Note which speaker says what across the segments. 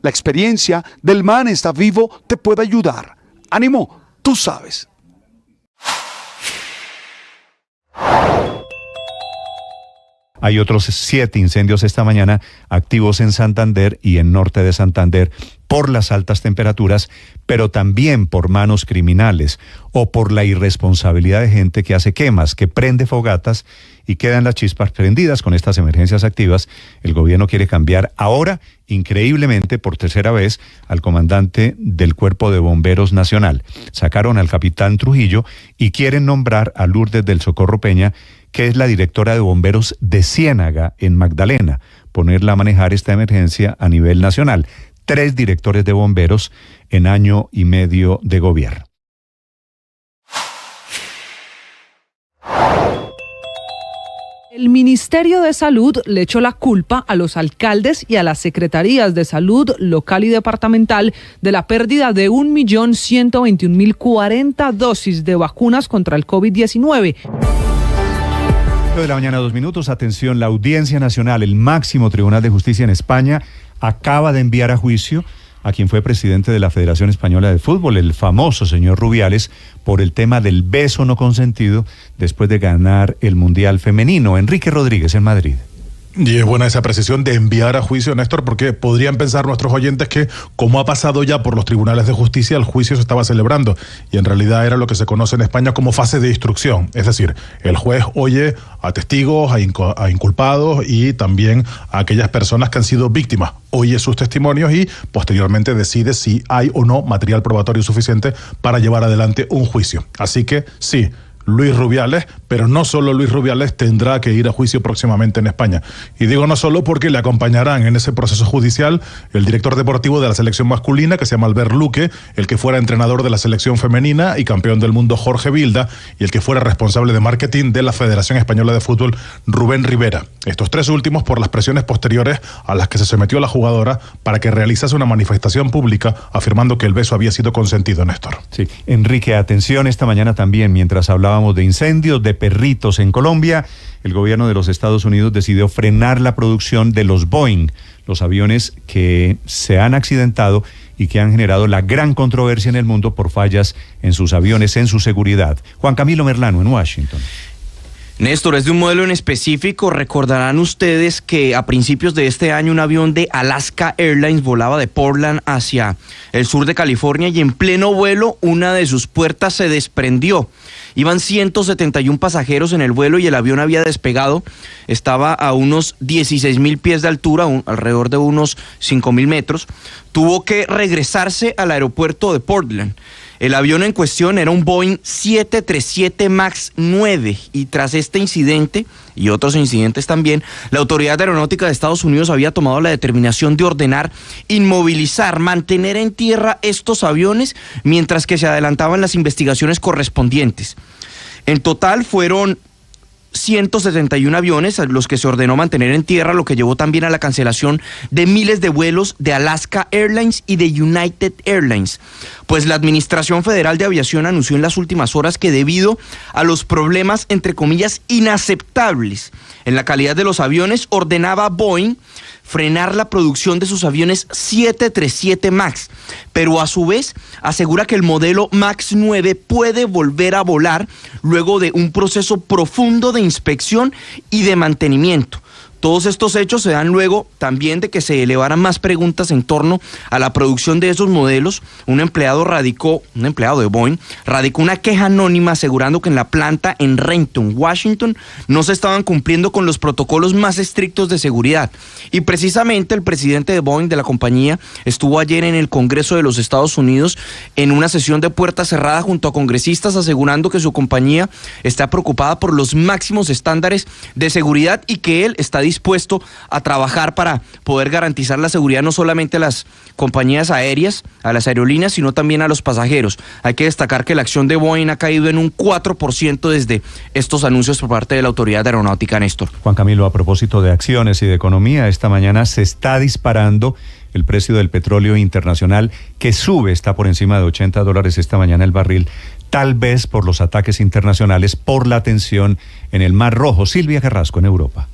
Speaker 1: La experiencia del Man está vivo te puede ayudar. ¡Ánimo! Tú sabes.
Speaker 2: Hay otros 7 incendios esta mañana activos en Santander y en norte de Santander por las altas temperaturas, pero también por manos criminales o por la irresponsabilidad de gente que hace quemas, que prende fogatas y quedan las chispas prendidas. Con estas emergencias activas, el gobierno quiere cambiar ahora, increíblemente, por tercera vez, al comandante del Cuerpo de Bomberos Nacional. Sacaron al capitán Trujillo y quieren nombrar a Lourdes del Socorro Peña, que es la directora de bomberos de Ciénaga, en Magdalena, ponerla a manejar esta emergencia a nivel nacional. 3 directores de bomberos en año y medio de gobierno.
Speaker 3: El Ministerio de Salud le echó la culpa a los alcaldes y a las secretarías de salud local y departamental de la pérdida de 1.121.040 dosis de vacunas contra el COVID-19.
Speaker 2: De la mañana, 2 minutos. Atención, la Audiencia Nacional, el máximo tribunal de justicia en España, acaba de enviar a juicio a quien fue presidente de la Federación Española de Fútbol, el famoso señor Rubiales, por el tema del beso no consentido después de ganar el Mundial Femenino. Enrique Rodríguez, en Madrid.
Speaker 4: Y es buena esa precisión de enviar a juicio, Néstor, porque podrían pensar nuestros oyentes que, como ha pasado ya por los tribunales de justicia, el juicio se estaba celebrando, y en realidad era lo que se conoce en España como fase de instrucción. Es decir, el juez oye a testigos, a inculpados y también a aquellas personas que han sido víctimas, oye sus testimonios y posteriormente decide si hay o no material probatorio suficiente para llevar adelante un juicio. Así que sí, Luis Rubiales, pero no solo Luis Rubiales, tendrá que ir a juicio próximamente en España. Y digo no solo porque le acompañarán en ese proceso judicial el director deportivo de la selección masculina, que se llama Albert Luque, el que fuera entrenador de la selección femenina y campeón del mundo Jorge Vilda, y el que fuera responsable de marketing de la Federación Española de Fútbol, Rubén Rivera. Estos 3 últimos por las presiones posteriores a las que se sometió la jugadora para que realizase una manifestación pública afirmando que el beso había sido consentido, Néstor.
Speaker 2: Sí, Enrique, atención, esta mañana también, mientras hablábamos de incendios, de perritos en Colombia, el gobierno de los Estados Unidos decidió frenar la producción de los Boeing, los aviones que se han accidentado y que han generado la gran controversia en el mundo por fallas en sus aviones, en su seguridad. Juan Camilo Merlano, en Washington.
Speaker 5: Néstor, es de un modelo en específico. Recordarán ustedes que a principios de este año un avión de Alaska Airlines volaba de Portland hacia el sur de California y en pleno vuelo una de sus puertas se desprendió. Iban 171 pasajeros en el vuelo y el avión había despegado. Estaba a unos 16.000 pies de altura, alrededor de unos 5.000 metros. Tuvo que regresarse al aeropuerto de Portland. El avión en cuestión era un Boeing 737 MAX 9 y tras este incidente y otros incidentes también, la Autoridad Aeronáutica de Estados Unidos había tomado la determinación de ordenar inmovilizar, mantener en tierra estos aviones mientras que se adelantaban las investigaciones correspondientes. En total fueron 171 aviones a los que se ordenó mantener en tierra, lo que llevó también a la cancelación de miles de vuelos de Alaska Airlines y de United Airlines. Pues la Administración Federal de Aviación anunció en las últimas horas que debido a los problemas, entre comillas, inaceptables en la calidad de los aviones, ordenaba a Boeing frenar la producción de sus aviones 737 MAX, pero a su vez asegura que el modelo MAX 9 puede volver a volar luego de un proceso profundo de inspección y de mantenimiento. Todos estos hechos se dan luego también de que se elevaran más preguntas en torno a la producción de esos modelos. Un empleado de Boeing, radicó una queja anónima asegurando que en la planta en Renton, Washington, no se estaban cumpliendo con los protocolos más estrictos de seguridad. Y precisamente el presidente de Boeing, de la compañía, estuvo ayer en el Congreso de los Estados Unidos en una sesión de puerta cerrada junto a congresistas, asegurando que su compañía está preocupada por los máximos estándares de seguridad y que él está dispuesto a trabajar para poder garantizar la seguridad no solamente a las compañías aéreas, a las aerolíneas, sino también a los pasajeros. Hay que destacar que la acción de Boeing ha caído en un 4% desde estos anuncios por parte de la Autoridad Aeronáutica, Néstor.
Speaker 2: Juan Camilo, a propósito de acciones y de economía, esta mañana se está disparando el precio del petróleo internacional, que sube, está por encima de $80 esta mañana el barril, tal vez por los ataques internacionales, por la tensión en el Mar Rojo. Silvia Carrasco, en Europa.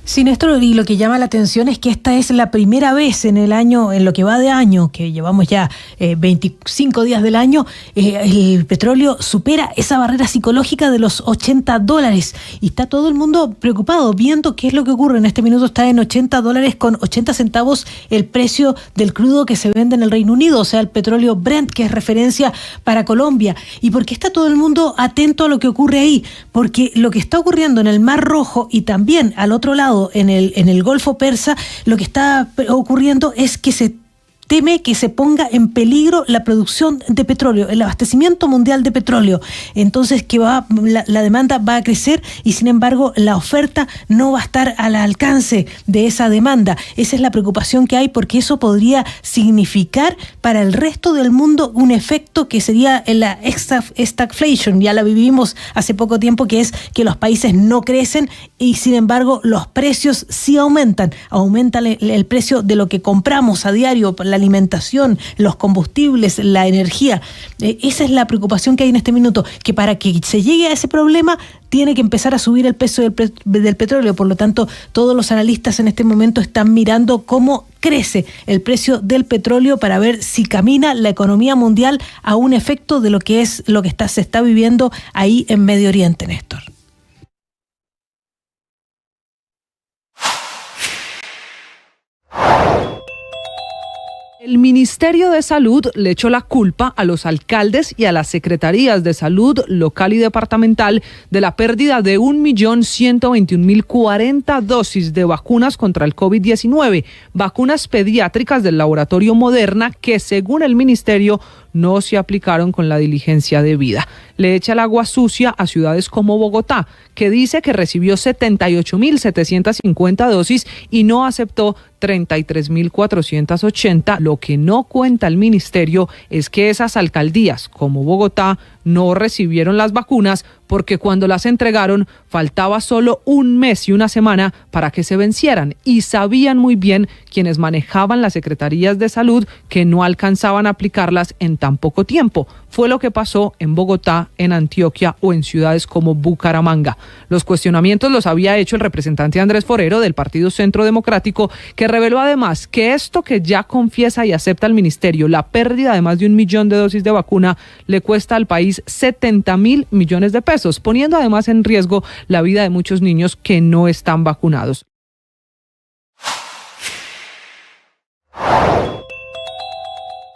Speaker 6: Sí, Néstor, y lo que llama la atención es que esta es la primera vez en el año, en lo que va de año, que llevamos ya 25 días del año, el petróleo supera esa barrera psicológica de los $80 y está todo el mundo preocupado viendo qué es lo que ocurre. En este minuto está en $80 con 80 centavos el precio del crudo que se vende en el Reino Unido, o sea, el petróleo Brent, que es referencia para Colombia. ¿Y por qué está todo el mundo atento a lo que ocurre ahí? Porque lo que está ocurriendo en el Mar Rojo y también al otro lado, en el Golfo Persa, lo que está ocurriendo es que se teme que se ponga en peligro la producción de petróleo, el abastecimiento mundial de petróleo. Entonces que la demanda va a crecer y sin embargo la oferta no va a estar al alcance de esa demanda. Esa es la preocupación que hay, porque eso podría significar para el resto del mundo un efecto que sería la stagflation. Ya la vivimos hace poco tiempo, que es que los países no crecen y sin embargo los precios sí aumentan. Aumenta el precio de lo que compramos a diario, la alimentación, los combustibles, la energía. Esa es la preocupación que hay en este minuto, que para que se llegue a ese problema tiene que empezar a subir el precio del petróleo. Por lo tanto, todos los analistas en este momento están mirando cómo crece el precio del petróleo para ver si camina la economía mundial a un efecto de lo que se está viviendo ahí en Medio Oriente, Néstor.
Speaker 3: El Ministerio de Salud le echó la culpa a los alcaldes y a las secretarías de salud local y departamental de la pérdida de 1.121.040 dosis de vacunas contra el COVID-19, vacunas pediátricas del laboratorio Moderna que, según el ministerio, no se aplicaron con la diligencia debida. Le echa el agua sucia a ciudades como Bogotá, que dice que recibió 78.750 dosis y no aceptó 33.480. Lo que no cuenta el ministerio es que esas alcaldías, como Bogotá, no recibieron las vacunas porque cuando las entregaron faltaba solo un mes y una semana para que se vencieran, y sabían muy bien quienes manejaban las secretarías de salud que no alcanzaban a aplicarlas en tan poco tiempo. Fue lo que pasó en Bogotá, en Antioquia o en ciudades como Bucaramanga. Los cuestionamientos los había hecho el representante Andrés Forero del Partido Centro Democrático, que reveló además que esto que ya confiesa y acepta el ministerio, la pérdida de más de 1 millón de dosis de vacuna, le cuesta al país 70.000 millones de pesos, poniendo además en riesgo la vida de muchos niños que no están vacunados.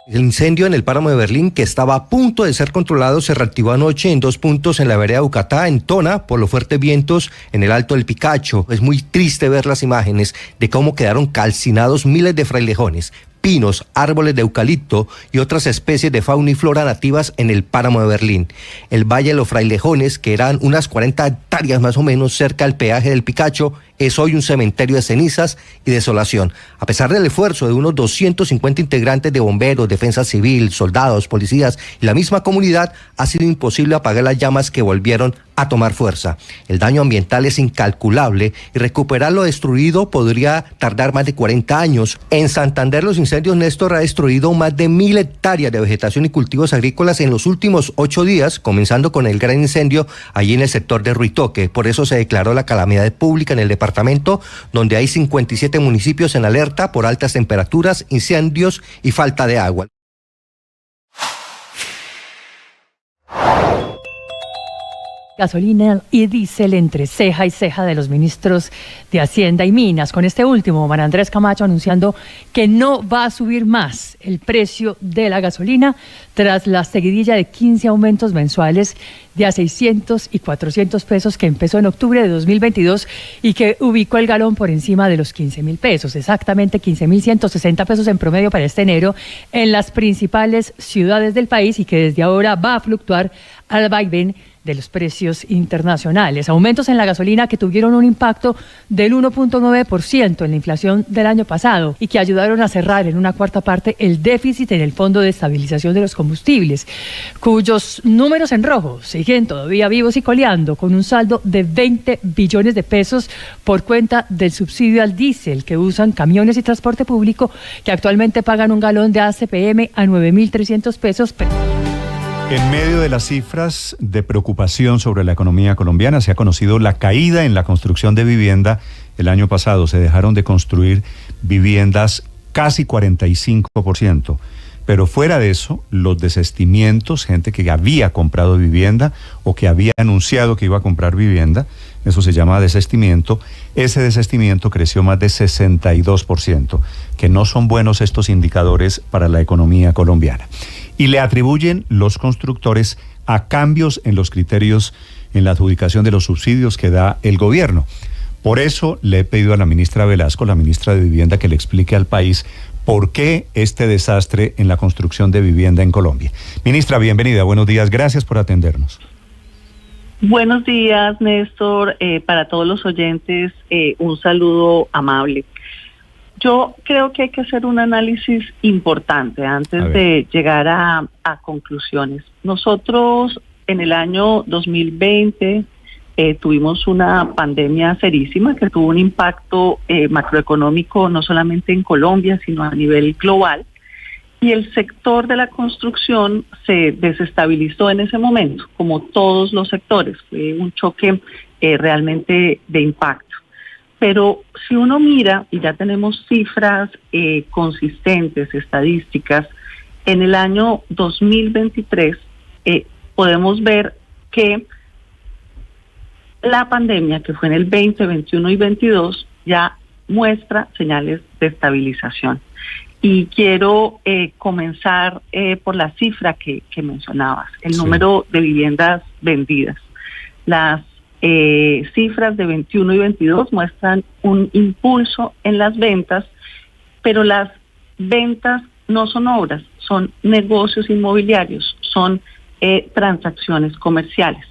Speaker 7: El incendio en el páramo de Berlín, que estaba a punto de ser controlado, se reactivó anoche en 2 puntos en la vereda Ucatá, en Tona, por los fuertes vientos en el Alto del Picacho. Es muy triste ver las imágenes de cómo quedaron calcinados miles de frailejones, pinos, árboles de eucalipto y otras especies de fauna y flora nativas en el páramo de Berlín. El Valle de los Frailejones, que eran unas 40 hectáreas más o menos cerca del peaje del Picacho, es hoy un cementerio de cenizas y desolación. A pesar del esfuerzo de unos 250 integrantes de bomberos, defensa civil, soldados, policías y la misma comunidad, ha sido imposible apagar las llamas que volvieron a tomar fuerza. El daño ambiental es incalculable y recuperar lo destruido podría tardar más de 40 años. En Santander, los incendios, Néstor, ha destruido más de 1.000 hectáreas de vegetación y cultivos agrícolas en los últimos 8 días, comenzando con el gran incendio allí en el sector de Ruitoque. Por eso se declaró la calamidad pública en el departamento, donde hay 57 municipios en alerta por altas temperaturas, incendios y falta de agua.
Speaker 8: Gasolina y diésel entre ceja y ceja de los ministros de Hacienda y Minas. Con este último, María Andrés Camacho anunciando que no va a subir más el precio de la gasolina tras la seguidilla de 15 aumentos mensuales de a 600 y 400 pesos que empezó en octubre de 2022 y que ubicó el galón por encima de los 15.000 pesos, exactamente 15.160 pesos en promedio para este enero en las principales ciudades del país, y que desde ahora va a fluctuar al vaivén de los precios internacionales. Aumentos en la gasolina que tuvieron un impacto del 1.9% en la inflación del año pasado y que ayudaron a cerrar en una cuarta parte el déficit en el Fondo de Estabilización de los Combustibles, cuyos números en rojo siguen todavía vivos y coleando, con un saldo de 20 billones de pesos por cuenta del subsidio al diésel que usan camiones y transporte público, que actualmente pagan un galón de ACPM a 9.300 pesos.
Speaker 2: En medio de las cifras de preocupación sobre la economía colombiana, se ha conocido la caída en la construcción de vivienda. El año pasado se dejaron de construir viviendas casi 45%. Pero fuera de eso, los desistimientos, gente que había comprado vivienda o que había anunciado que iba a comprar vivienda, eso se llama desistimiento, ese desistimiento creció más de 62%, que no son buenos estos indicadores para la economía colombiana. Y le atribuyen los constructores a cambios en los criterios en la adjudicación de los subsidios que da el gobierno. Por eso le he pedido a la ministra Velasco, la ministra de Vivienda, que le explique al país por qué este desastre en la construcción de vivienda en Colombia. Ministra, bienvenida, buenos días, gracias por atendernos.
Speaker 9: Buenos días, Néstor, para todos los oyentes, un saludo amable. Yo creo que hay que hacer un análisis importante antes de llegar a conclusiones. Nosotros en el año 2020 tuvimos una pandemia serísima que tuvo un impacto macroeconómico no solamente en Colombia, sino a nivel global. Y el sector de la construcción se desestabilizó en ese momento, como todos los sectores. Fue un choque realmente de impacto. Pero si uno mira, y ya tenemos cifras consistentes, estadísticas, en el año 2023 podemos ver que la pandemia, que fue en el 20, 21 y 22, ya muestra señales de estabilización. Y quiero comenzar por la cifra que mencionabas, el número de viviendas vendidas. Las cifras de 21 y 22 muestran un impulso en las ventas, pero las ventas no son obras, son negocios inmobiliarios, son transacciones comerciales.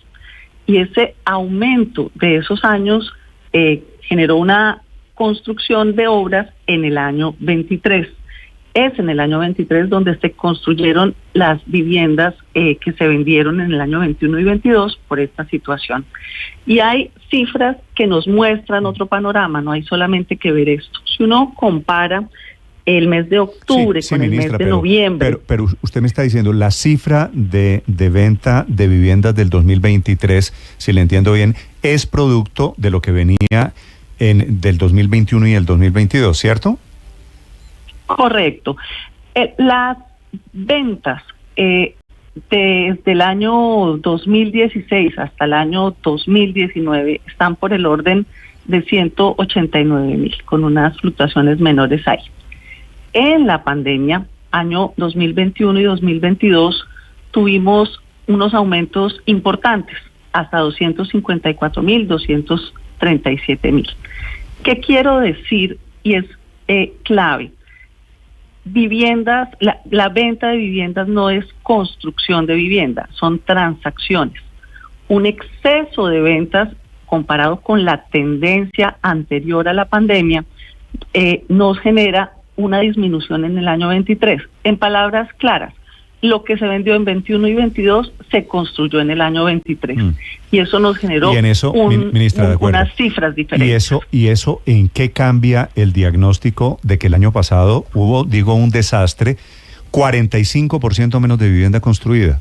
Speaker 9: Y ese aumento de esos años generó una construcción de obras en el año 23. Es en el año 23 donde se construyeron las viviendas que se vendieron en el año 21 y 22 por esta situación. Y hay cifras que nos muestran otro panorama, no hay solamente que ver esto. Si uno compara el mes de octubre con el
Speaker 2: ministra,
Speaker 9: mes de noviembre...
Speaker 2: Pero usted me está diciendo, la cifra de venta de viviendas del 2023, si le entiendo bien, es producto de lo que venía del 2021 y el 2022, ¿cierto?
Speaker 9: Correcto. Las ventas desde el año 2016 hasta el año 2019 están por el orden de 189,000, con unas fluctuaciones menores ahí. En la pandemia, año 2021 y 2022, tuvimos unos aumentos importantes, hasta 254,000, 237,000. ¿Qué quiero decir? Y es clave. Viviendas, la venta de viviendas no es construcción de vivienda, son transacciones. Un exceso de ventas comparado con la tendencia anterior a la pandemia nos genera una disminución en el año 23. En palabras claras, lo que se vendió en 21 y 22 se construyó en el año 23. Y eso nos generó
Speaker 2: ministra, de acuerdo,
Speaker 9: unas cifras diferentes.
Speaker 2: ¿Y eso en qué cambia el diagnóstico de que el año pasado hubo, un desastre, 45% menos de vivienda construida?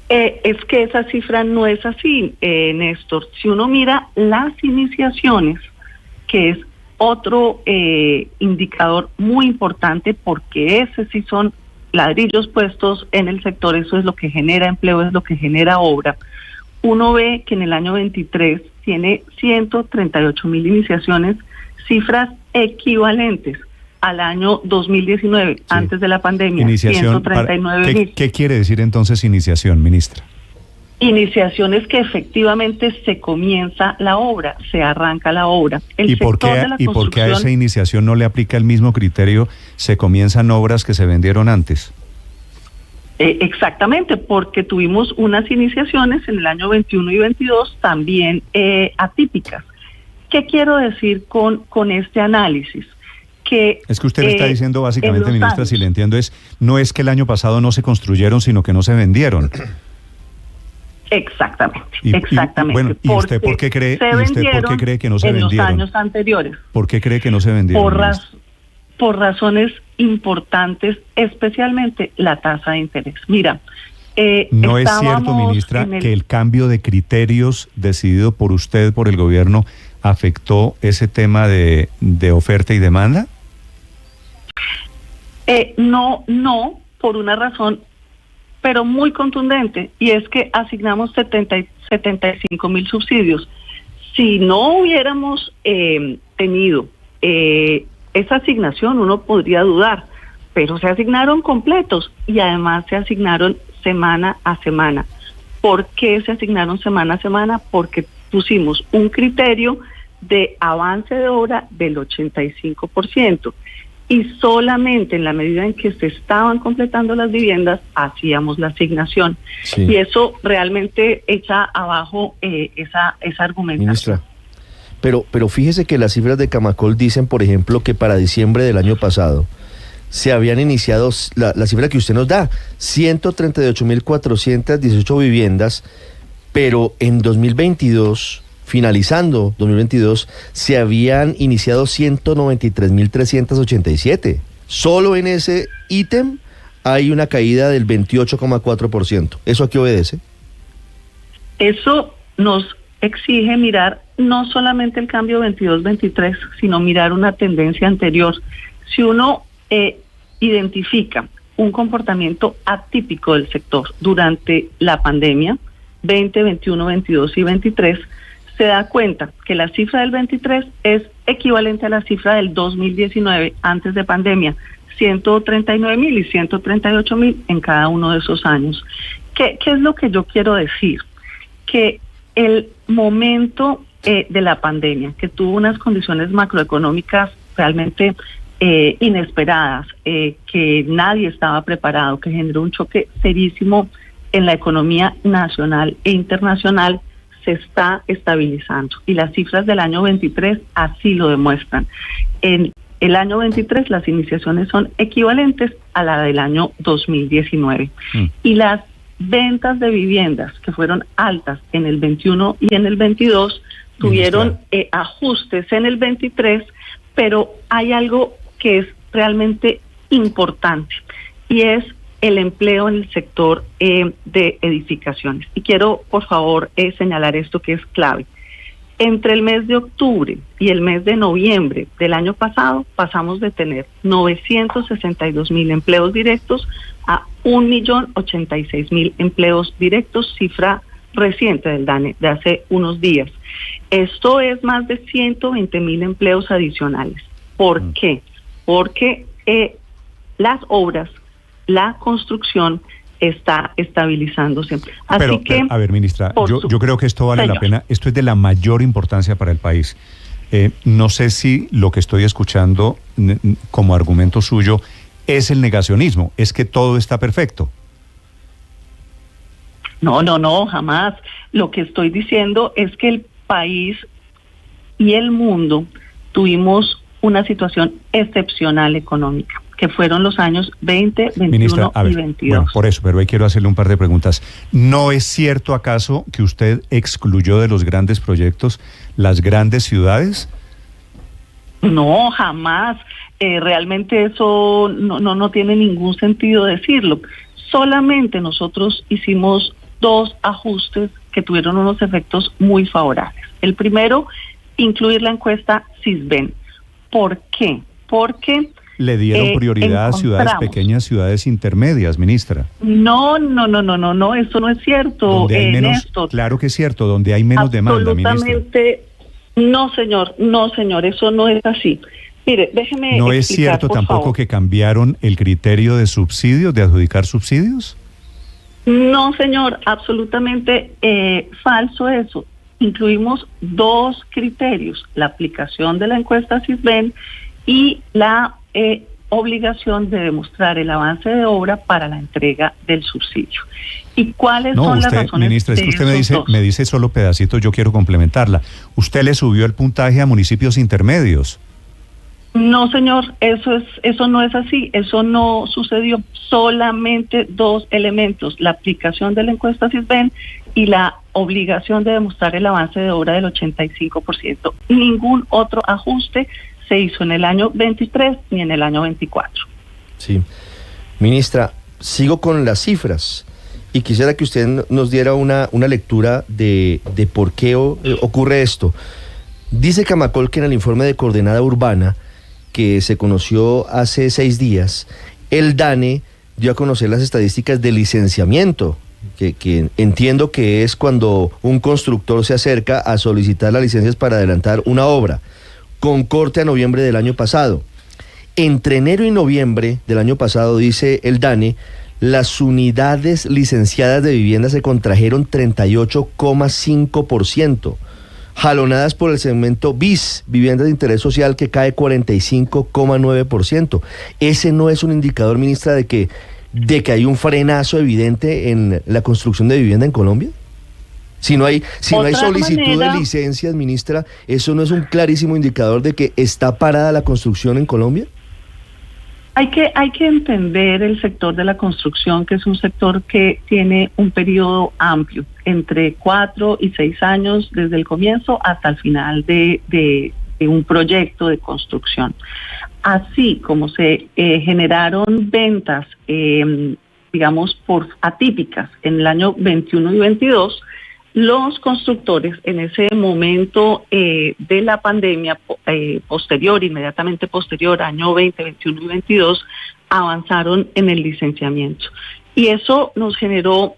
Speaker 9: Es que esa cifra no es así, Néstor. Si uno mira las iniciaciones, que es otro indicador muy importante, porque ese sí son ladrillos puestos en el sector, eso es lo que genera empleo, es lo que genera obra. Uno ve que en el año 23 tiene 138,000 iniciaciones, cifras equivalentes al año 2019, antes de la pandemia, 139,000.
Speaker 2: ¿Qué quiere decir entonces iniciación, ministra?
Speaker 9: Iniciaciones que efectivamente se comienza la obra, se arranca la obra.
Speaker 2: ¿Y por qué a esa iniciación no le aplica el mismo criterio, se comienzan obras que se vendieron antes?
Speaker 9: Exactamente, porque tuvimos unas iniciaciones en el año 21 y 22 también atípicas. ¿Qué quiero decir con este análisis?
Speaker 2: Es que usted le está diciendo básicamente, ministra, si le entiendo, no es que el año pasado no se construyeron, sino que no se vendieron.
Speaker 9: Exactamente.
Speaker 2: ¿Y usted por qué cree que no se vendieron?
Speaker 9: En los años anteriores.
Speaker 2: ¿Por qué cree que no se vendieron?
Speaker 9: Por razones importantes, especialmente la tasa de interés. Mira,
Speaker 2: ¿No es cierto, ministra, que el cambio de criterios decidido por usted, por el gobierno, afectó ese tema de oferta y demanda?
Speaker 9: No, por una razón, pero muy contundente, y es que asignamos 75,000 subsidios. Si no hubiéramos tenido esa asignación, uno podría dudar, pero se asignaron completos y además se asignaron semana a semana. ¿Por qué se asignaron semana a semana? Porque pusimos un criterio de avance de obra del 85%. Y solamente en la medida en que se estaban completando las viviendas, hacíamos la asignación. Sí. Y eso realmente echa abajo esa argumentación.
Speaker 10: Ministra, pero fíjese que las cifras de Camacol dicen, por ejemplo, que para diciembre del año pasado se habían iniciado, la cifra que usted nos da, 138.418 viviendas, pero en 2022... finalizando 2022, se habían iniciado 193.387. Solo en ese ítem hay una caída del 28,4%. ¿Eso a qué obedece?
Speaker 9: Eso nos exige mirar no solamente el cambio 22-23, sino mirar una tendencia anterior. Si uno identifica un comportamiento atípico del sector durante la pandemia, 20, 21, 22 y 23, se da cuenta que la cifra del 23 es equivalente a la cifra del 2019 antes de pandemia, 139,000 y 138,000 en cada uno de esos años. ¿Qué es lo que yo quiero decir? Que el momento de la pandemia, que tuvo unas condiciones macroeconómicas realmente inesperadas, que nadie estaba preparado, que generó un choque serísimo en la economía nacional e internacional, se está estabilizando y las cifras del año 23 así lo demuestran. En el año 23 las iniciaciones son equivalentes a la del año 2019 y las ventas de viviendas que fueron altas en el 21 y en el 22 tuvieron ajustes en el 23, pero hay algo que es realmente importante y es el empleo en el sector de edificaciones. Y quiero, por favor, señalar esto que es clave. Entre el mes de octubre y el mes de noviembre del año pasado, pasamos de tener 962,000 empleos directos a 1,086,000 empleos directos, cifra reciente del DANE de hace unos días. Esto es más de 120,000 empleos adicionales. ¿Por qué? Porque las obras, la construcción está estabilizándose. Así que,
Speaker 2: a ver, ministra, yo creo que esto vale la pena. Esto es de la mayor importancia para el país. No sé si lo que estoy escuchando como argumento suyo es el negacionismo, es que todo está perfecto.
Speaker 9: No, jamás. Lo que estoy diciendo es que el país y el mundo tuvimos una situación excepcional económica, que fueron los años 20, 21
Speaker 2: Ministra,
Speaker 9: y 22.
Speaker 2: Bueno, por eso, pero ahí quiero hacerle un par de preguntas. ¿No es cierto acaso que usted excluyó de los grandes proyectos las grandes ciudades?
Speaker 9: No, jamás. Realmente eso no tiene ningún sentido decirlo. Solamente nosotros hicimos 2 ajustes que tuvieron unos efectos muy favorables. El primero, incluir la encuesta Sisbén. ¿Por qué? Porque
Speaker 2: le dieron prioridad a ciudades pequeñas, ciudades intermedias, ministra.
Speaker 9: No, eso no es cierto.
Speaker 2: Donde hay menos,
Speaker 9: Néstor.
Speaker 2: Claro que es cierto, donde hay menos demanda, ministra.
Speaker 9: Absolutamente, no señor, eso no es así. Mire, déjeme
Speaker 2: ¿No
Speaker 9: explicar,
Speaker 2: es cierto
Speaker 9: por
Speaker 2: tampoco
Speaker 9: favor.
Speaker 2: que cambiaron el criterio de subsidios, de adjudicar subsidios?
Speaker 9: No, señor, absolutamente falso eso. Incluimos 2 criterios, la aplicación de la encuesta Sisbén y la obligación de demostrar el avance de obra para la entrega del subsidio. ¿Y cuáles son las razones?
Speaker 2: Ministra, es que usted me dice solo pedacitos, yo quiero complementarla. Usted le subió el puntaje a municipios intermedios.
Speaker 9: No, señor, eso no es así, eso no sucedió. Solamente 2 elementos, la aplicación de la encuesta Sisbén y la obligación de demostrar el avance de obra del 85%. Ningún otro ajuste se hizo en el año 23 ni en el año 24.
Speaker 10: Sí. Ministra, sigo con las cifras. y quisiera que usted nos diera una lectura de por qué ocurre esto. Dice Camacol que en el informe de coordenada urbana que se conoció hace 6 días, el DANE dio a conocer las estadísticas de licenciamiento, que entiendo que es cuando un constructor se acerca a solicitar las licencias para adelantar una obra, con corte a noviembre del año pasado. Entre enero y noviembre del año pasado, dice el DANE, las unidades licenciadas de vivienda se contrajeron 38,5%, jalonadas por el segmento BIS, viviendas de interés social, que cae 45,9%. ¿Ese no es un indicador, ministra, de que hay un frenazo evidente en la construcción de vivienda en Colombia? Si no hay solicitud de licencias, ministra, ¿eso no es un clarísimo indicador de que está parada la construcción en Colombia?
Speaker 9: Hay que entender el sector de la construcción, que es un sector que tiene un periodo amplio, entre 4 y 6 años desde el comienzo hasta el final de un proyecto de construcción. Así como se generaron ventas, digamos, atípicas en el año 21 y 22, los constructores en ese momento de la pandemia inmediatamente posterior, año 20, 21 y 22, avanzaron en el licenciamiento. Y eso nos generó,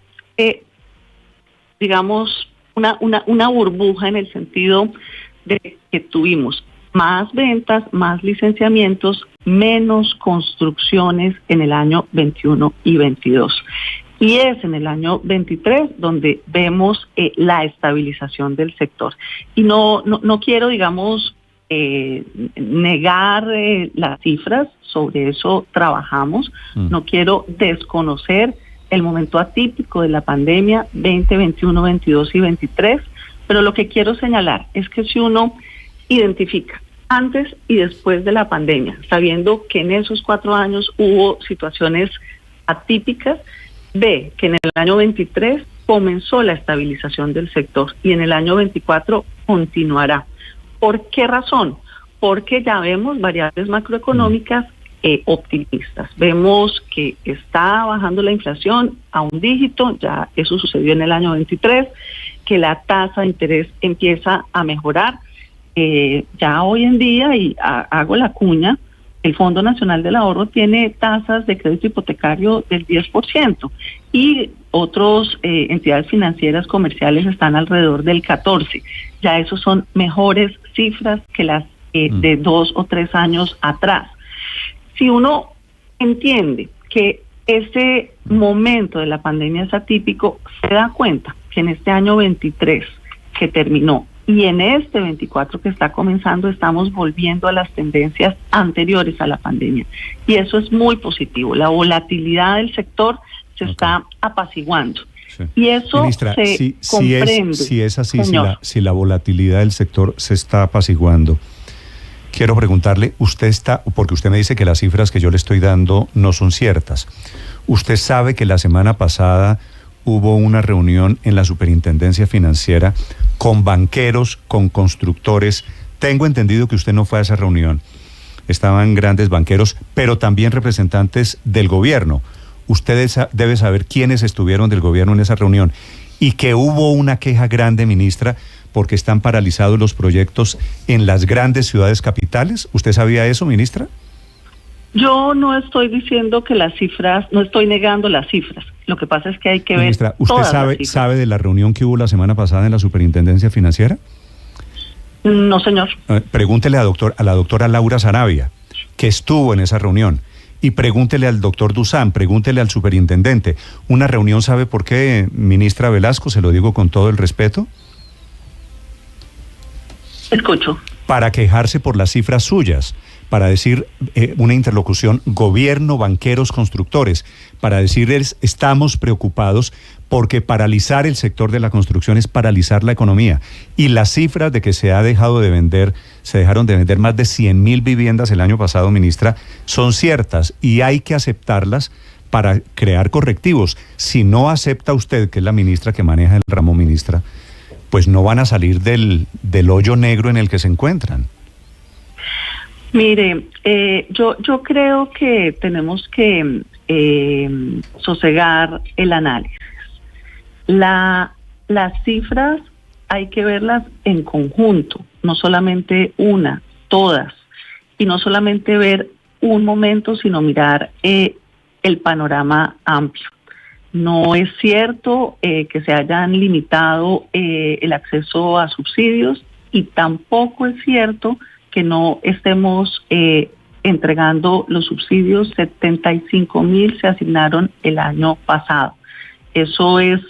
Speaker 9: digamos, una burbuja, en el sentido de que tuvimos más ventas, más licenciamientos, menos construcciones en el año 21 y 22. Y es en el año 23 donde vemos la estabilización del sector. Y no quiero, digamos, negar las cifras, sobre eso trabajamos. No quiero desconocer el momento atípico de la pandemia 20, 21, 22 y 23, pero lo que quiero señalar es que si uno identifica antes y después de la pandemia, sabiendo que en esos 4 años hubo situaciones atípicas, ve que en el año 23 comenzó la estabilización del sector y en el año 24 continuará. ¿Por qué razón? Porque ya vemos variables macroeconómicas optimistas. Vemos que está bajando la inflación a un dígito, ya eso sucedió en el año 23, que la tasa de interés empieza a mejorar. Ya hoy en día, y hago la cuña, el Fondo Nacional del Ahorro tiene tasas de crédito hipotecario del 10% y otras entidades financieras comerciales están alrededor del 14%. Ya esos son mejores cifras que las de 2 o 3 años atrás. Si uno entiende que ese momento de la pandemia es atípico, se da cuenta que en este año 23 que terminó y en este 24 que está comenzando, estamos volviendo a las tendencias anteriores a la pandemia. Y eso es muy positivo. La volatilidad del sector se está apaciguando. Sí. Y eso, ministra, se comprende.
Speaker 2: Si es así, si la volatilidad del sector se está apaciguando, quiero preguntarle, porque usted me dice que las cifras que yo le estoy dando no son ciertas. Usted sabe que la semana pasada hubo una reunión en la Superintendencia Financiera con banqueros, con constructores. Tengo entendido que usted no fue a esa reunión. Estaban grandes banqueros, pero también representantes del gobierno. Usted debe saber quiénes estuvieron del gobierno en esa reunión. Y que hubo una queja grande, ministra, porque están paralizados los proyectos en las grandes ciudades capitales. ¿Usted sabía eso, ministra?
Speaker 9: Yo no estoy diciendo que las cifras, no estoy negando las cifras. Lo que pasa es que hay que ver.
Speaker 2: Ministra, ¿usted sabe de la reunión que hubo la semana pasada en la Superintendencia Financiera?
Speaker 9: No, señor.
Speaker 2: Pregúntele a la doctora Laura Sarabia, que estuvo en esa reunión, y pregúntele al doctor Dusan, pregúntele al superintendente. ¿Una reunión sabe por qué, ministra Velasco? Se lo digo con todo el respeto.
Speaker 9: Escucho.
Speaker 2: Para quejarse por las cifras suyas, para decir una interlocución gobierno, banqueros, constructores, para decirles estamos preocupados porque paralizar el sector de la construcción es paralizar la economía. Y las cifras de que se dejaron de vender más de 100,000 viviendas el año pasado, ministra, son ciertas y hay que aceptarlas para crear correctivos. Si no acepta usted, que es la ministra que maneja el ramo, ministra, pues no van a salir del hoyo negro en el que se encuentran.
Speaker 9: Mire, yo creo que tenemos que sosegar el análisis. Las cifras hay que verlas en conjunto, no solamente una, todas, y no solamente ver un momento, sino mirar el panorama amplio. No es cierto que se hayan limitado el acceso a subsidios y tampoco es cierto que no estemos entregando los subsidios. 75,000 se asignaron el año pasado. Eso es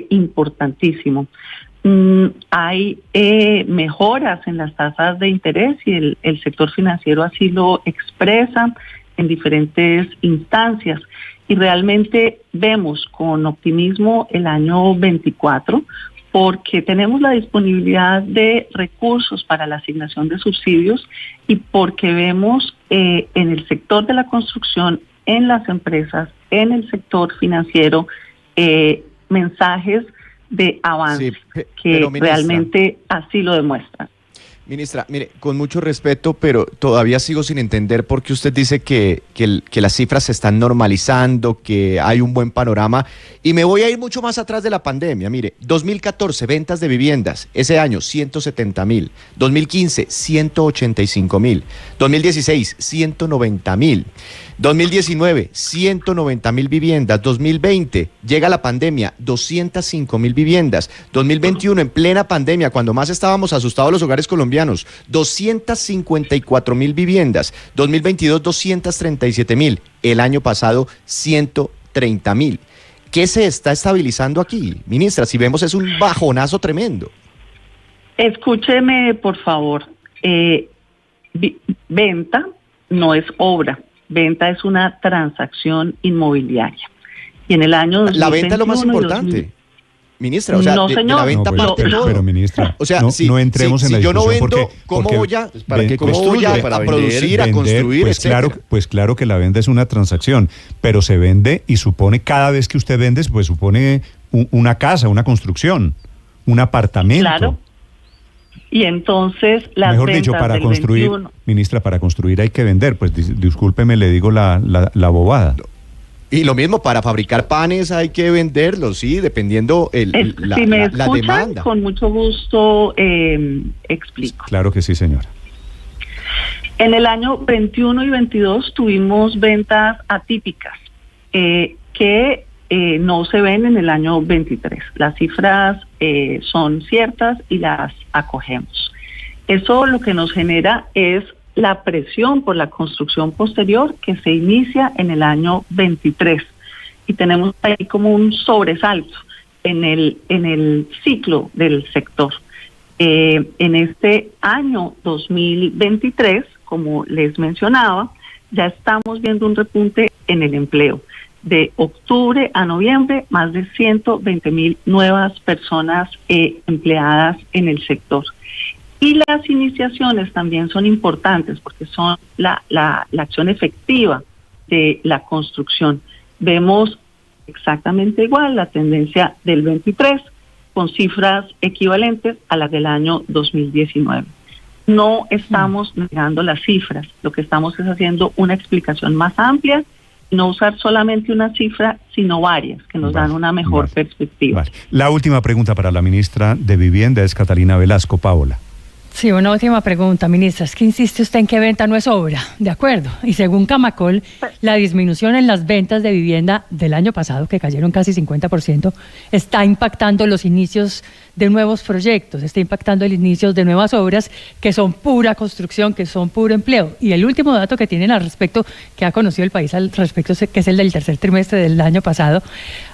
Speaker 9: importantísimo. Hay mejoras en las tasas de interés y el sector financiero así lo expresa en diferentes instancias. Y realmente vemos con optimismo el año 24 porque tenemos la disponibilidad de recursos para la asignación de subsidios y porque vemos en el sector de la construcción, en las empresas, en el sector financiero, mensajes de avance que realmente así lo demuestran.
Speaker 11: Ministra, mire, con mucho respeto, pero todavía sigo sin entender por qué usted dice que las cifras se están normalizando, que hay un buen panorama. Y me voy a ir mucho más atrás de la pandemia. Mire, 2014, ventas de viviendas, ese año 170,000. 2015, 185,000. 2016, 190,000. 2019, 190,000 viviendas. 2020, llega la pandemia, 205,000 viviendas. 2021, en plena pandemia, cuando más estábamos asustados los hogares colombianos, 254,000 viviendas. 2022, 237,000. El año pasado, 130,000. ¿Qué se está estabilizando aquí, ministra? Si vemos es un bajonazo tremendo.
Speaker 9: Escúcheme, por favor. Venta no es obra. Venta es una transacción inmobiliaria. Y en el año 2021,
Speaker 11: la venta es lo más importante. Ministra, o sea,
Speaker 9: no,
Speaker 11: de
Speaker 9: señor,
Speaker 11: la venta parte todo.
Speaker 2: Pero, ministra,
Speaker 11: o sea,
Speaker 2: no entremos en la discusión.
Speaker 11: Si yo no vendo, ¿cómo
Speaker 2: porque
Speaker 11: voy a,
Speaker 2: ¿cómo
Speaker 11: voy a producir, a construir,
Speaker 2: pues claro que la venta es una transacción, pero se vende y supone, cada vez que usted vende, pues supone una casa, una construcción, un apartamento.
Speaker 9: Claro. Y entonces las
Speaker 2: mejor
Speaker 9: ventas
Speaker 2: dicho, para
Speaker 9: del
Speaker 2: construir,
Speaker 9: 21,
Speaker 2: ministra, para construir hay que vender. Pues discúlpeme, le digo la bobada.
Speaker 11: Y lo mismo, para fabricar panes hay que venderlos, sí, dependiendo
Speaker 9: si me escuchan,
Speaker 11: la demanda.
Speaker 9: con mucho gusto explico.
Speaker 2: Claro que sí, señora.
Speaker 9: En el año 21 y 22 tuvimos ventas atípicas que no se ven en el año 23. Las cifras son ciertas y las acogemos. Eso lo que nos genera es la presión por la construcción posterior que se inicia en el año 23. Y tenemos ahí como un sobresalto en el ciclo del sector. En este año 2023, como les mencionaba, ya estamos viendo un repunte en el empleo. De octubre a noviembre, más de 120,000 nuevas personas empleadas en el sector. Y las iniciaciones también son importantes porque son la acción efectiva de la construcción. Vemos exactamente igual la tendencia del 23 con cifras equivalentes a las del año 2019. No estamos negando las cifras, lo que estamos es haciendo una explicación más amplia, no usar solamente una cifra, sino varias, que nos dan una mejor perspectiva.
Speaker 2: La última pregunta para la ministra de Vivienda es Catalina Velasco. Paola.
Speaker 8: Sí, una última pregunta, ministra. Es que insiste usted en que venta no es obra, ¿de acuerdo? Y según Camacol, la disminución en las ventas de vivienda del año pasado, que cayeron casi 50%, está impactando los inicios de nuevos proyectos, está impactando el inicio de nuevas obras que son pura construcción, que son puro empleo. Y el último dato que tienen al respecto, que ha conocido el país al respecto, que es el del tercer trimestre del año pasado,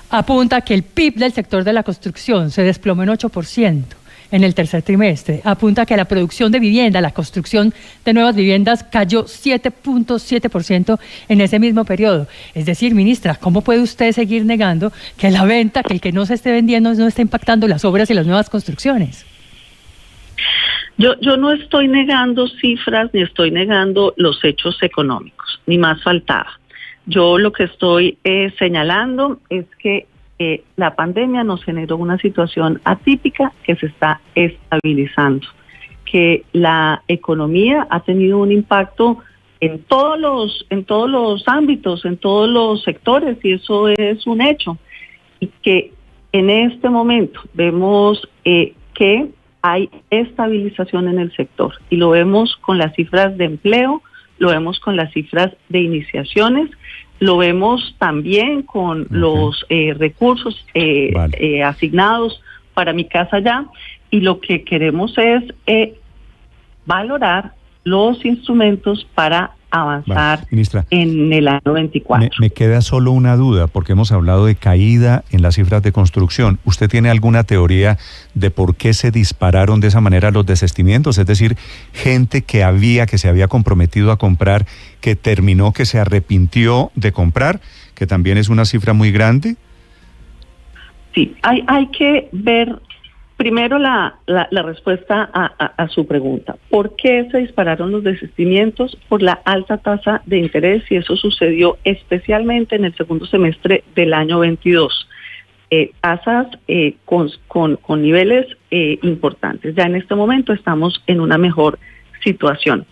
Speaker 8: apunta que el PIB del sector de la construcción se desplomó en 8%. En el tercer trimestre, apunta que la producción de vivienda, la construcción de nuevas viviendas cayó 7.7% en ese mismo periodo. Es decir, ministra, ¿cómo puede usted seguir negando que la venta, que el que no se esté vendiendo no está impactando las obras y las nuevas construcciones?
Speaker 9: Yo no estoy negando cifras ni estoy negando los hechos económicos, ni más faltaba. Yo lo que estoy señalando es que la pandemia nos generó una situación atípica que se está estabilizando, que la economía ha tenido un impacto en todos los ámbitos, en todos los sectores, y eso es un hecho, y que En este momento vemos que hay estabilización en el sector y lo vemos con las cifras de empleo, lo vemos con las cifras de iniciaciones, lo vemos también con los recursos asignados para Mi Casa Ya, y lo que queremos es valorar los instrumentos para avanzar en el año 24.
Speaker 2: Me queda solo una duda, porque hemos hablado de caída en las cifras de construcción. ¿Usted tiene alguna teoría de por qué se dispararon de esa manera los desistimientos? Es decir, gente que se había comprometido a comprar, que terminó, que se arrepintió de comprar, que también es una cifra muy grande.
Speaker 9: Sí, hay que ver primero la respuesta a su pregunta. ¿Por qué se dispararon los desistimientos? Por la alta tasa de interés, y eso sucedió especialmente en el segundo semestre del año 22. Tasas con niveles importantes. Ya en este momento estamos en una mejor situación.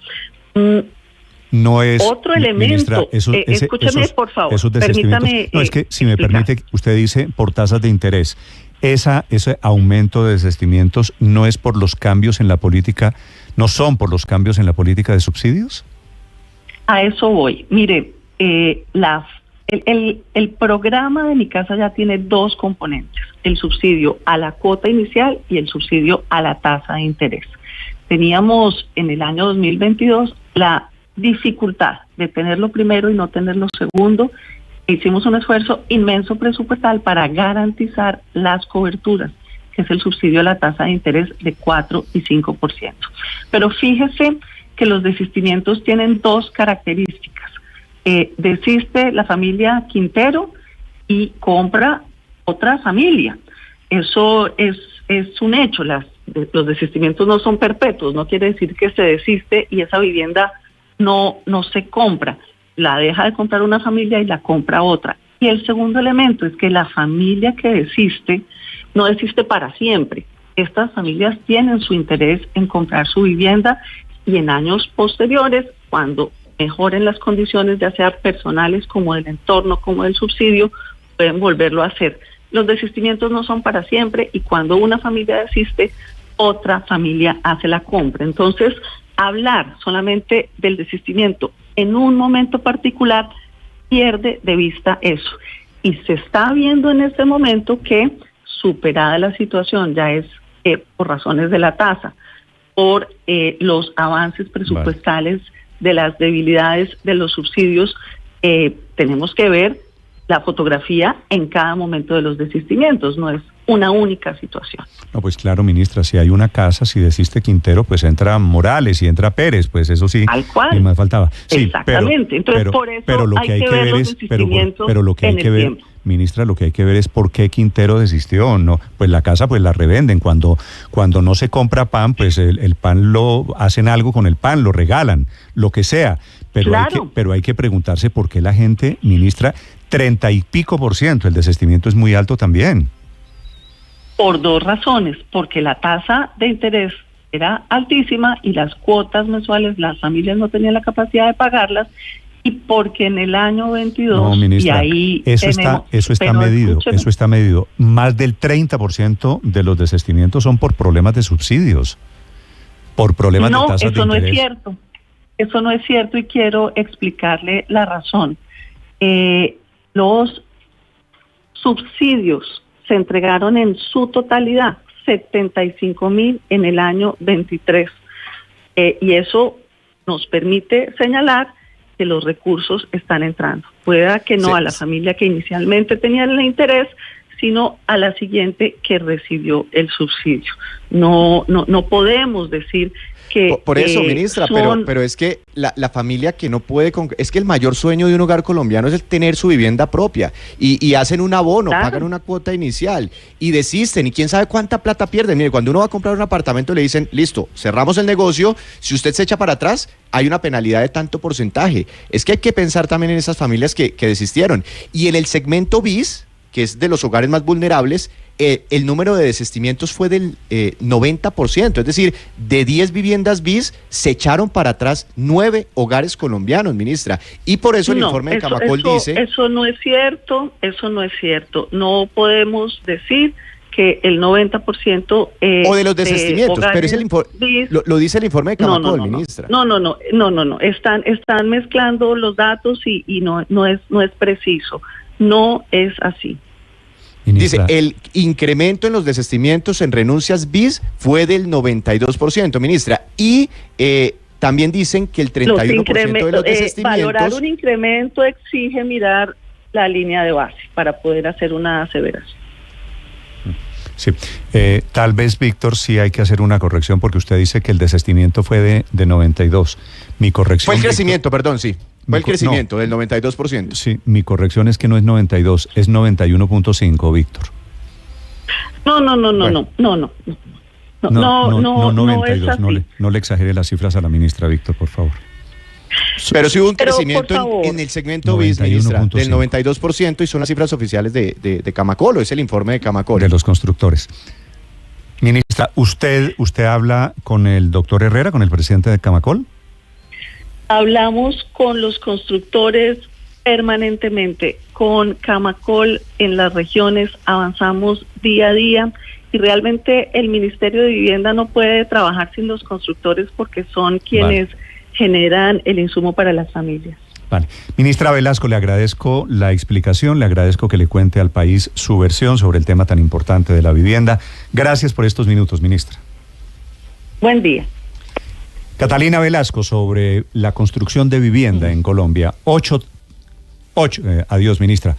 Speaker 2: No es
Speaker 9: otro elemento.
Speaker 2: Ministra,
Speaker 9: escúcheme, por favor. Permítame.
Speaker 2: No, es que si me permite, usted dice por tasas de interés. Ese aumento de desistimientos no es por los cambios en la política, no son por los cambios en la política de subsidios.
Speaker 9: A eso voy. Mire, el programa de Mi Casa Ya tiene dos componentes: el subsidio a la cuota inicial y el subsidio a la tasa de interés. Teníamos en el año 2022 la dificultad de tener lo primero y no tener lo segundo. Hicimos un esfuerzo inmenso presupuestal para garantizar las coberturas, que es el subsidio a la tasa de interés de 4 y 5%. Pero fíjese que los desistimientos tienen dos características. Desiste la familia Quintero y compra otra familia. Eso es un hecho. Los desistimientos no son perpetuos, no quiere decir que se desiste y esa vivienda no se compra. La deja de comprar una familia y la compra otra. Y el segundo elemento es que la familia que desiste no desiste para siempre. Estas familias tienen su interés en comprar su vivienda y en años posteriores, cuando mejoren las condiciones, ya sea personales como del entorno, como del subsidio, pueden volverlo a hacer. Los desistimientos no son para siempre y cuando una familia desiste, otra familia hace la compra. Entonces, hablar solamente del desistimiento en un momento particular pierde de vista eso. Y se está viendo en este momento que, superada la situación, ya es por razones de la tasa, por los avances presupuestales, de las debilidades de los subsidios, tenemos que ver la fotografía en cada momento de los desistimientos, no es una única situación.
Speaker 2: No, pues claro, ministra, si hay una casa, si desiste Quintero, pues entra Morales y entra Pérez, pues eso sí,
Speaker 9: al cual.
Speaker 2: Ni más faltaba. Sí,
Speaker 9: exactamente, entonces por eso
Speaker 2: lo que hay que ver
Speaker 9: los
Speaker 2: es,
Speaker 9: desistimientos
Speaker 2: pero lo que hay que ver,
Speaker 9: tiempo.
Speaker 2: Ministra, lo que hay que ver es por qué Quintero desistió. No, pues la casa pues la revenden. Cuando no se compra pan, pues el pan lo hacen algo con el pan, lo regalan, lo que sea. Pero,
Speaker 9: claro.
Speaker 2: hay que preguntarse por qué la gente, ministra, 30 y pico %, el desistimiento es muy alto también.
Speaker 9: Por dos razones, porque la tasa de interés era altísima y las cuotas mensuales las familias no tenían la capacidad de pagarlas, y porque en el año 22,
Speaker 2: no, ministra,
Speaker 9: y ahí
Speaker 2: eso está medido, más del 30% de los desistimientos son por problemas de subsidios, por problemas de tasas de interés.
Speaker 9: No, eso no es cierto y quiero explicarle la razón. Los subsidios se entregaron en su totalidad, 75,000 en el año 23. Y eso nos permite señalar que los recursos están entrando. Pueda que no a la familia que inicialmente tenía el interés, sino a la siguiente que recibió el subsidio. No podemos decir que...
Speaker 11: Por eso, ministra, pero es que la familia que no puede... Es que el mayor sueño de un hogar colombiano es el tener su vivienda propia y hacen un abono, claro, pagan una cuota inicial y desisten y quién sabe cuánta plata pierden. Mire, cuando uno va a comprar un apartamento le dicen, listo, cerramos el negocio, si usted se echa para atrás hay una penalidad de tanto porcentaje. Es que hay que pensar también en esas familias que desistieron. Y en el segmento bis, que es de los hogares más vulnerables, el número de desistimientos fue del 90%, es decir, de 10 viviendas BIS se echaron para atrás 9 hogares colombianos, ministra, y por eso el informe de Camacol dice...
Speaker 9: Eso no es cierto, no podemos decir que el 90%
Speaker 11: o de los desistimientos, pero es lo dice el informe de Camacol, ministra.
Speaker 9: No, están mezclando los datos y no es preciso, no es así.
Speaker 11: Ministra. Dice, el incremento en los desistimientos en renuncias BIS fue del 92%, ministra, y también dicen que el 31% de los desistimientos...
Speaker 9: Valorar un incremento exige mirar la línea de base para poder hacer una aseveración.
Speaker 2: Sí, tal vez, Víctor, sí hay que hacer una corrección porque usted dice que el desistimiento fue de 92. Mi corrección...
Speaker 11: Fue el crecimiento,
Speaker 2: Víctor,
Speaker 11: perdón, sí. Fue el crecimiento del 92%.
Speaker 2: Sí, mi corrección es que no es 92, es 91.5, Víctor.
Speaker 9: No,
Speaker 2: 92, no le exagere las cifras a la ministra, Víctor, por favor.
Speaker 11: Pero sí hubo un crecimiento en el segmento BIS, ministra, del 92%, y son las cifras oficiales de Camacol, o es el informe de Camacol.
Speaker 2: De los constructores. Ministra, ¿usted habla con el doctor Herrera, con el presidente de Camacol?
Speaker 9: Hablamos con los constructores permanentemente, con Camacol en las regiones, avanzamos día a día, y realmente el Ministerio de Vivienda no puede trabajar sin los constructores porque son quienes generan el insumo para las familias.
Speaker 2: Vale. Ministra Velasco, le agradezco la explicación, le agradezco que le cuente al país su versión sobre el tema tan importante de la vivienda. Gracias por estos minutos, ministra.
Speaker 9: Buen día.
Speaker 2: Catalina Velasco, sobre la construcción de vivienda en Colombia. Adiós, ministra.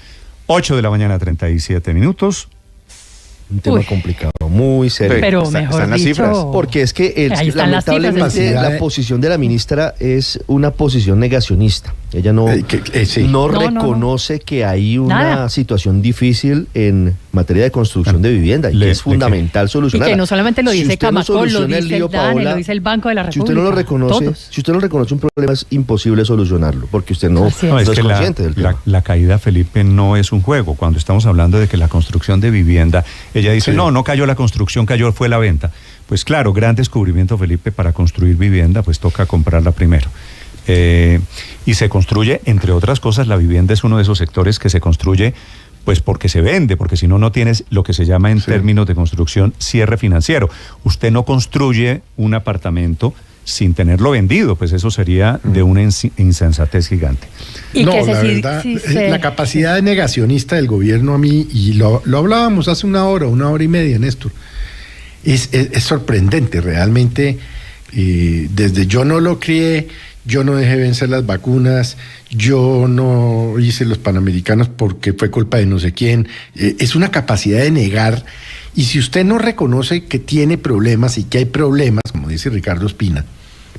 Speaker 2: 8 de la mañana, 37 minutos.
Speaker 10: Un tema complicado, muy serio.
Speaker 8: Pero mejor
Speaker 10: están las
Speaker 8: dicho,
Speaker 10: cifras. Porque es que lamentablemente la posición de la ministra es una posición negacionista. Ella no reconoce que hay una situación difícil en materia de construcción de vivienda y que es fundamental solucionarla.
Speaker 8: Y que no solamente lo dice Camacol, lo dice el DANE,
Speaker 10: Paola,
Speaker 8: lo dice el Banco de la República.
Speaker 10: Si usted no lo reconoce, un problema es imposible solucionarlo, porque usted no es consciente del tema.
Speaker 2: La caída, Felipe, no es un juego. Cuando estamos hablando de que la construcción de vivienda, ella dice, no cayó la construcción, fue la venta. Pues claro, gran descubrimiento, Felipe, para construir vivienda, pues toca comprarla primero. Y se construye, entre otras cosas, la vivienda es uno de esos sectores que se construye pues porque se vende, porque si no, no tienes lo que se llama en términos de construcción cierre financiero. Usted no construye un apartamento sin tenerlo vendido, pues eso sería de una insensatez gigante.
Speaker 12: No, la verdad, la capacidad de negacionista del gobierno a mí, y lo hablábamos hace una hora y media, Néstor, es sorprendente, realmente. Desde yo no lo crié, yo no dejé vencer las vacunas, yo no hice los Panamericanos porque fue culpa de no sé quién, es una capacidad de negar, y si usted no reconoce que tiene problemas y que hay problemas, como dice Ricardo Espina,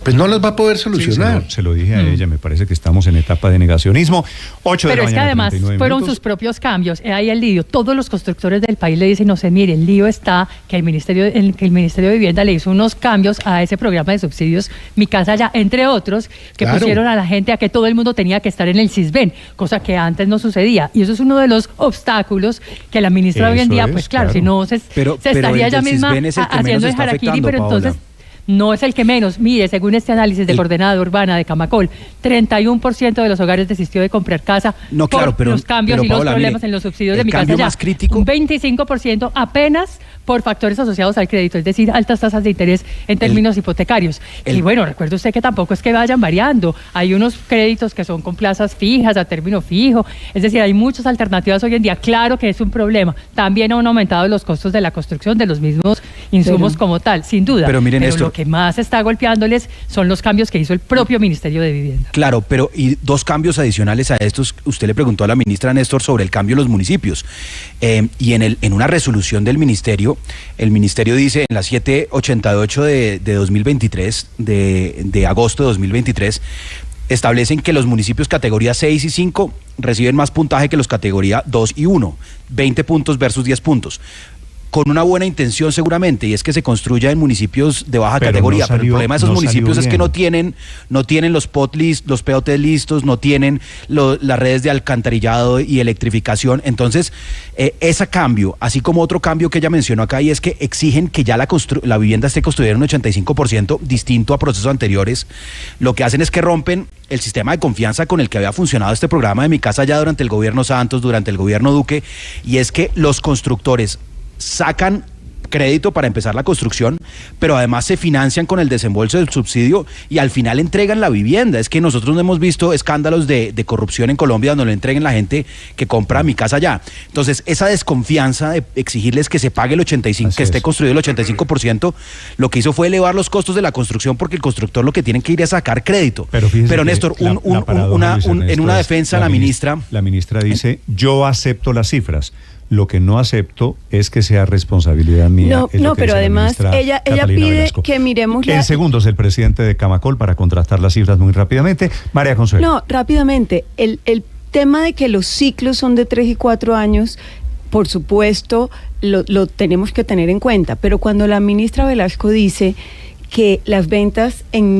Speaker 12: pues no los va a poder solucionar.
Speaker 2: Sí, se lo dije a ella, me parece que estamos en etapa de negacionismo. 8 de la mañana,
Speaker 8: pero es que además fueron sus propios cambios, ahí el lío. Todos los constructores del país le dicen, mire, el lío está que el Ministerio de Vivienda le hizo unos cambios a ese programa de subsidios Mi Casa Ya, entre otros, que pusieron a la gente a que todo el mundo tenía que estar en el Sisbén, cosa que antes no sucedía. Y eso es uno de los obstáculos que la ministra hoy en día, pues claro, si no se estaría ella misma haciendo el harakiri, pero entonces... No es el que menos. Mire, según este análisis de Coordenada Urbana de Camacol, 31% de los hogares desistió de comprar casa por los cambios y los problemas en los subsidios de Mi Casa Ya. Un 25% apenas por factores asociados al crédito, es decir, altas tasas de interés en términos hipotecarios. Y bueno, recuerde usted que tampoco es que vayan variando. Hay unos créditos que son con plazas fijas, a término fijo. Es decir, hay muchas alternativas hoy en día. Claro que es un problema. También han aumentado los costos de la construcción de los mismos insumos como tal, sin duda.
Speaker 13: Pero miren esto.
Speaker 8: Lo que más está golpeándoles son los cambios que hizo el propio Ministerio de Vivienda.
Speaker 13: Claro, pero y dos cambios adicionales a estos. Usted le preguntó a la ministra Néstor sobre el cambio en los municipios. Y en una resolución del ministerio, el ministerio dice en la 788 de 2023, de agosto de 2023, establecen que los municipios categoría 6 y 5 reciben más puntaje que los categoría 2 y 1, 20 puntos versus 10 puntos. con una buena intención seguramente, y es que se construya en municipios de baja
Speaker 2: Pero
Speaker 13: categoría,
Speaker 2: no
Speaker 13: pero el
Speaker 2: salió-
Speaker 13: problema de esos
Speaker 2: no salió
Speaker 13: municipios es que
Speaker 2: bien.
Speaker 13: no tienen los POT los POT listos, no tienen las redes de alcantarillado y electrificación. Entonces, ese cambio, así como otro cambio que ella mencionó acá, y es que exigen que ya la vivienda esté construida en un 85%, distinto a procesos anteriores. Lo que hacen es que rompen el sistema de confianza con el que había funcionado este programa de Mi Casa Ya durante el gobierno Santos, durante el gobierno Duque, y es que los constructores sacan crédito para empezar la construcción, pero además se financian con el desembolso del subsidio y al final entregan la vivienda. Es que nosotros no hemos visto escándalos de corrupción en Colombia donde lo entreguen la gente que compra Mi Casa Ya. Entonces, esa desconfianza de exigirles que se pague el 85%,
Speaker 2: Así
Speaker 13: que esté
Speaker 2: es.
Speaker 13: construido el 85%, lo que hizo fue elevar los costos de la construcción porque el constructor lo que tiene que ir es a sacar crédito.
Speaker 2: Pero fíjese que
Speaker 13: Néstor,
Speaker 2: la paradoja, Luis
Speaker 13: en
Speaker 2: Ernesto,
Speaker 13: una
Speaker 2: es
Speaker 13: defensa la ministra...
Speaker 2: La ministra dice, yo acepto las cifras. Lo que no acepto es que sea responsabilidad mía.
Speaker 14: No,
Speaker 2: es lo
Speaker 14: no,
Speaker 2: que
Speaker 14: pero
Speaker 2: dice la
Speaker 14: además
Speaker 2: ministra
Speaker 14: ella
Speaker 2: Catalina
Speaker 14: pide
Speaker 2: Velasco.
Speaker 14: que miremos
Speaker 2: En segundos, el presidente de Camacol para contrastar las cifras muy rápidamente. María Consuelo.
Speaker 14: No, rápidamente, el tema de que los ciclos son de 3 y 4 años, por supuesto, lo tenemos que tener en cuenta, pero cuando la ministra Velasco dice que las ventas en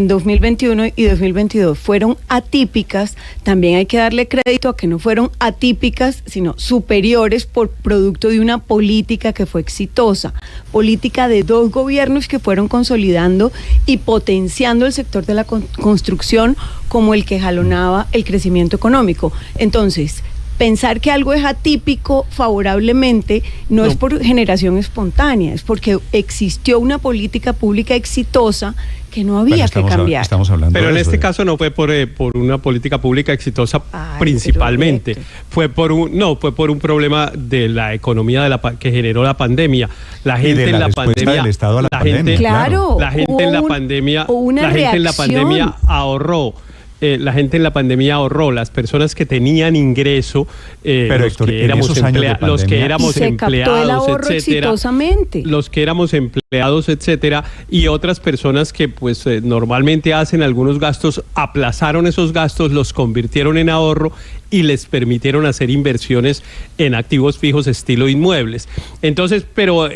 Speaker 14: 2021 y 2022 fueron atípicas, también hay que darle crédito a que no fueron atípicas, sino superiores por producto de una política que fue exitosa, política de 2 gobiernos que fueron consolidando y potenciando el sector de la construcción como el que jalonaba el crecimiento económico. Entonces, pensar que algo es atípico favorablemente no es por generación espontánea, es porque existió una política pública exitosa que no había que cambiar.
Speaker 2: Estamos hablando
Speaker 15: pero
Speaker 2: de
Speaker 15: en
Speaker 2: eso,
Speaker 15: este caso no fue por una política pública exitosa principalmente,
Speaker 14: pero
Speaker 15: fue por un problema de la economía que generó la pandemia. La gente
Speaker 2: de la
Speaker 15: en la
Speaker 2: respuesta
Speaker 15: pandemia,
Speaker 2: del Estado a la pandemia,
Speaker 14: claro.
Speaker 15: la gente en la pandemia,
Speaker 14: una
Speaker 15: la gente en la
Speaker 14: reacción.
Speaker 15: pandemia ahorró. La gente en la pandemia ahorró, las personas que tenían ingreso,
Speaker 2: Pero,
Speaker 15: los,
Speaker 2: Héctor,
Speaker 15: que
Speaker 2: en
Speaker 15: éramos
Speaker 2: esos años de
Speaker 15: los que
Speaker 2: pandemia-
Speaker 15: éramos
Speaker 14: Y se captó el
Speaker 15: empleados,
Speaker 14: ahorro
Speaker 15: etcétera,
Speaker 14: exitosamente.
Speaker 15: los que éramos empleados, etcétera, y otras personas que pues normalmente hacen algunos gastos, aplazaron esos gastos, los convirtieron en ahorro y les permitieron hacer inversiones en activos fijos estilo inmuebles. Entonces, pero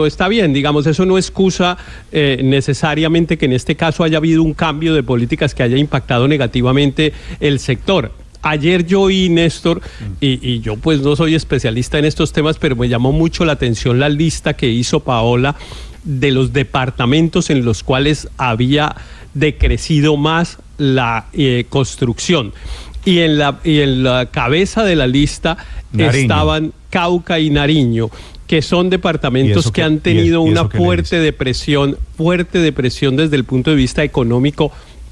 Speaker 15: está bien, digamos, eso no excusa necesariamente que en este caso haya habido un cambio de políticas que haya impactado negativamente el sector. Ayer yo oí, Néstor, y yo pues no soy especialista en estos temas, pero me llamó mucho la atención la lista que hizo Paola de los departamentos en los cuales había decrecido más la construcción. Y en la cabeza de la lista
Speaker 2: Nariño.
Speaker 15: estaban Cauca y Nariño, que son departamentos que han tenido una fuerte depresión desde el punto de vista económico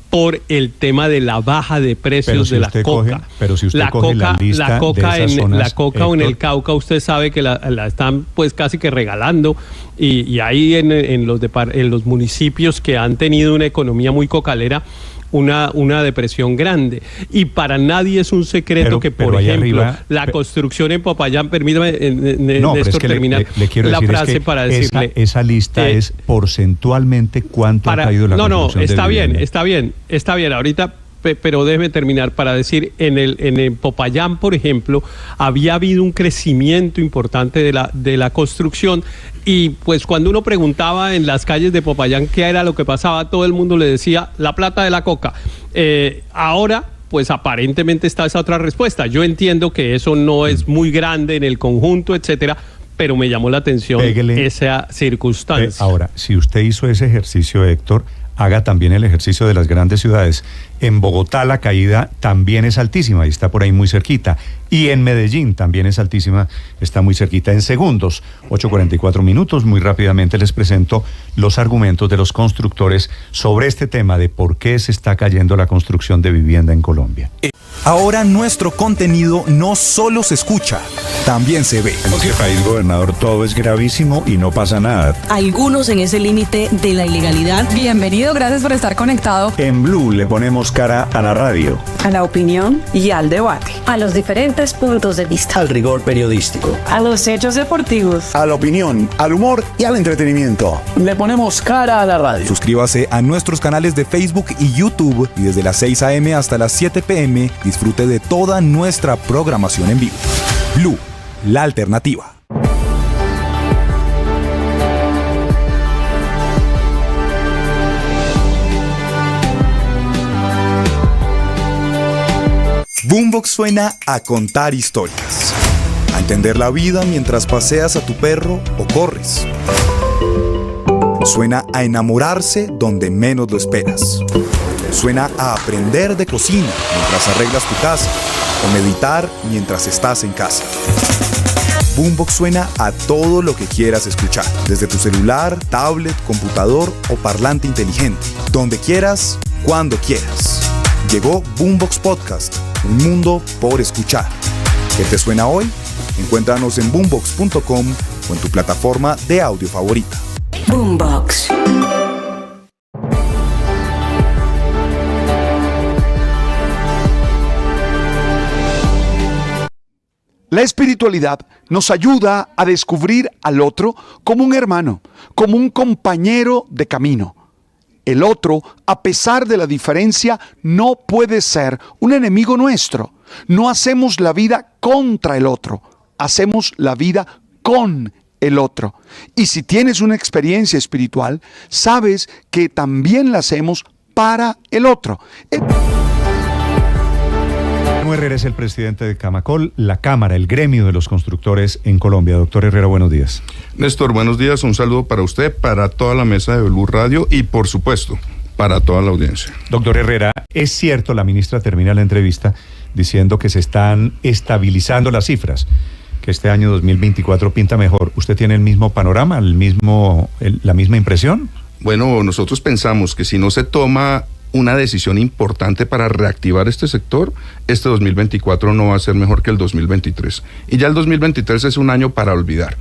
Speaker 15: por el tema de la baja de precios de la coca.
Speaker 2: Pero si usted coge la lista
Speaker 15: la coca
Speaker 2: de esas
Speaker 15: en
Speaker 2: zonas,
Speaker 15: la coca o en el
Speaker 2: Héctor,
Speaker 15: Cauca, usted sabe que la están pues casi que regalando, y ahí en los municipios que han tenido una economía muy cocalera, una depresión grande. Y para nadie es un secreto que, por
Speaker 2: allá
Speaker 15: ejemplo,
Speaker 2: arriba,
Speaker 15: la construcción en Popayán, permítame,
Speaker 2: no, pero es
Speaker 15: Néstor,
Speaker 2: que
Speaker 15: terminar
Speaker 2: le quiero
Speaker 15: la
Speaker 2: decir
Speaker 15: frase
Speaker 2: es que
Speaker 15: para decirle...
Speaker 2: esa lista es porcentualmente cuánto ha caído la construcción
Speaker 15: está
Speaker 2: de
Speaker 15: bien,
Speaker 2: vivienda.
Speaker 15: está bien. Ahorita, pero déjeme terminar para decir, en el Popayán, por ejemplo, había habido un crecimiento importante de la construcción, y pues cuando uno preguntaba en las calles de Popayán qué era lo que pasaba, todo el mundo le decía la plata de la coca. Ahora, pues aparentemente está esa otra respuesta. Yo entiendo que eso no es muy grande en el conjunto, etcétera, pero me llamó la atención esa circunstancia.
Speaker 2: Ahora, si usted hizo ese ejercicio, Héctor, haga también el ejercicio de las grandes ciudades. En Bogotá la caída también es altísima y está por ahí muy cerquita. Y en Medellín también es altísima, está muy cerquita. En segundos, 8:44 minutos, muy rápidamente les presento los argumentos de los constructores sobre este tema de por qué se está cayendo la construcción de vivienda en Colombia.
Speaker 16: Ahora nuestro contenido no solo se escucha, también se ve.
Speaker 17: En este país, gobernador, todo es gravísimo y no pasa nada.
Speaker 18: Algunos en ese límite de la ilegalidad.
Speaker 19: Bienvenido, gracias por estar conectado.
Speaker 17: En Blue le ponemos cara a la radio,
Speaker 19: a la opinión y al debate,
Speaker 20: a los diferentes puntos de vista,
Speaker 21: al rigor periodístico,
Speaker 19: a los hechos deportivos,
Speaker 22: a la opinión, al humor y al entretenimiento.
Speaker 23: Le ponemos cara a la radio.
Speaker 16: Suscríbase a nuestros canales de Facebook y YouTube y desde las 6 a.m. hasta las 7 p.m. disfrute de toda nuestra programación en vivo. Blue, la alternativa. Boombox suena a contar historias, a entender la vida mientras paseas a tu perro o corres. Suena a enamorarse donde menos lo esperas. Suena a aprender de cocina mientras arreglas tu casa o meditar mientras estás en casa. Boombox suena a todo lo que quieras escuchar, desde tu celular, tablet, computador o parlante inteligente, donde quieras, cuando quieras. Llegó Boombox Podcast, un mundo por escuchar. ¿Qué te suena hoy? Encuéntranos en boombox.com o en tu plataforma de audio favorita.
Speaker 20: Boombox.
Speaker 22: La espiritualidad nos ayuda a descubrir al otro como un hermano, como un compañero de camino. El otro, a pesar de la diferencia, no puede ser un enemigo nuestro. No hacemos la vida contra el otro, hacemos la vida con el otro. Y si tienes una experiencia espiritual, sabes que también la hacemos para el otro.
Speaker 2: Herrera es el presidente de Camacol, la Cámara, el gremio de los constructores en Colombia. Doctor Herrera, buenos días.
Speaker 1: Néstor, buenos días. Un saludo para usted, para toda la mesa de Blue Radio y, por supuesto, para toda la audiencia.
Speaker 2: Doctor Herrera, es cierto, la ministra termina la entrevista diciendo que se están estabilizando las cifras, que este año 2024 pinta mejor. ¿Usted tiene el mismo panorama, la misma impresión?
Speaker 1: Bueno, nosotros pensamos que si no se toma una decisión importante para reactivar este sector, este 2024 no va a ser mejor que el 2023. Y ya el 2023 es un año para olvidar.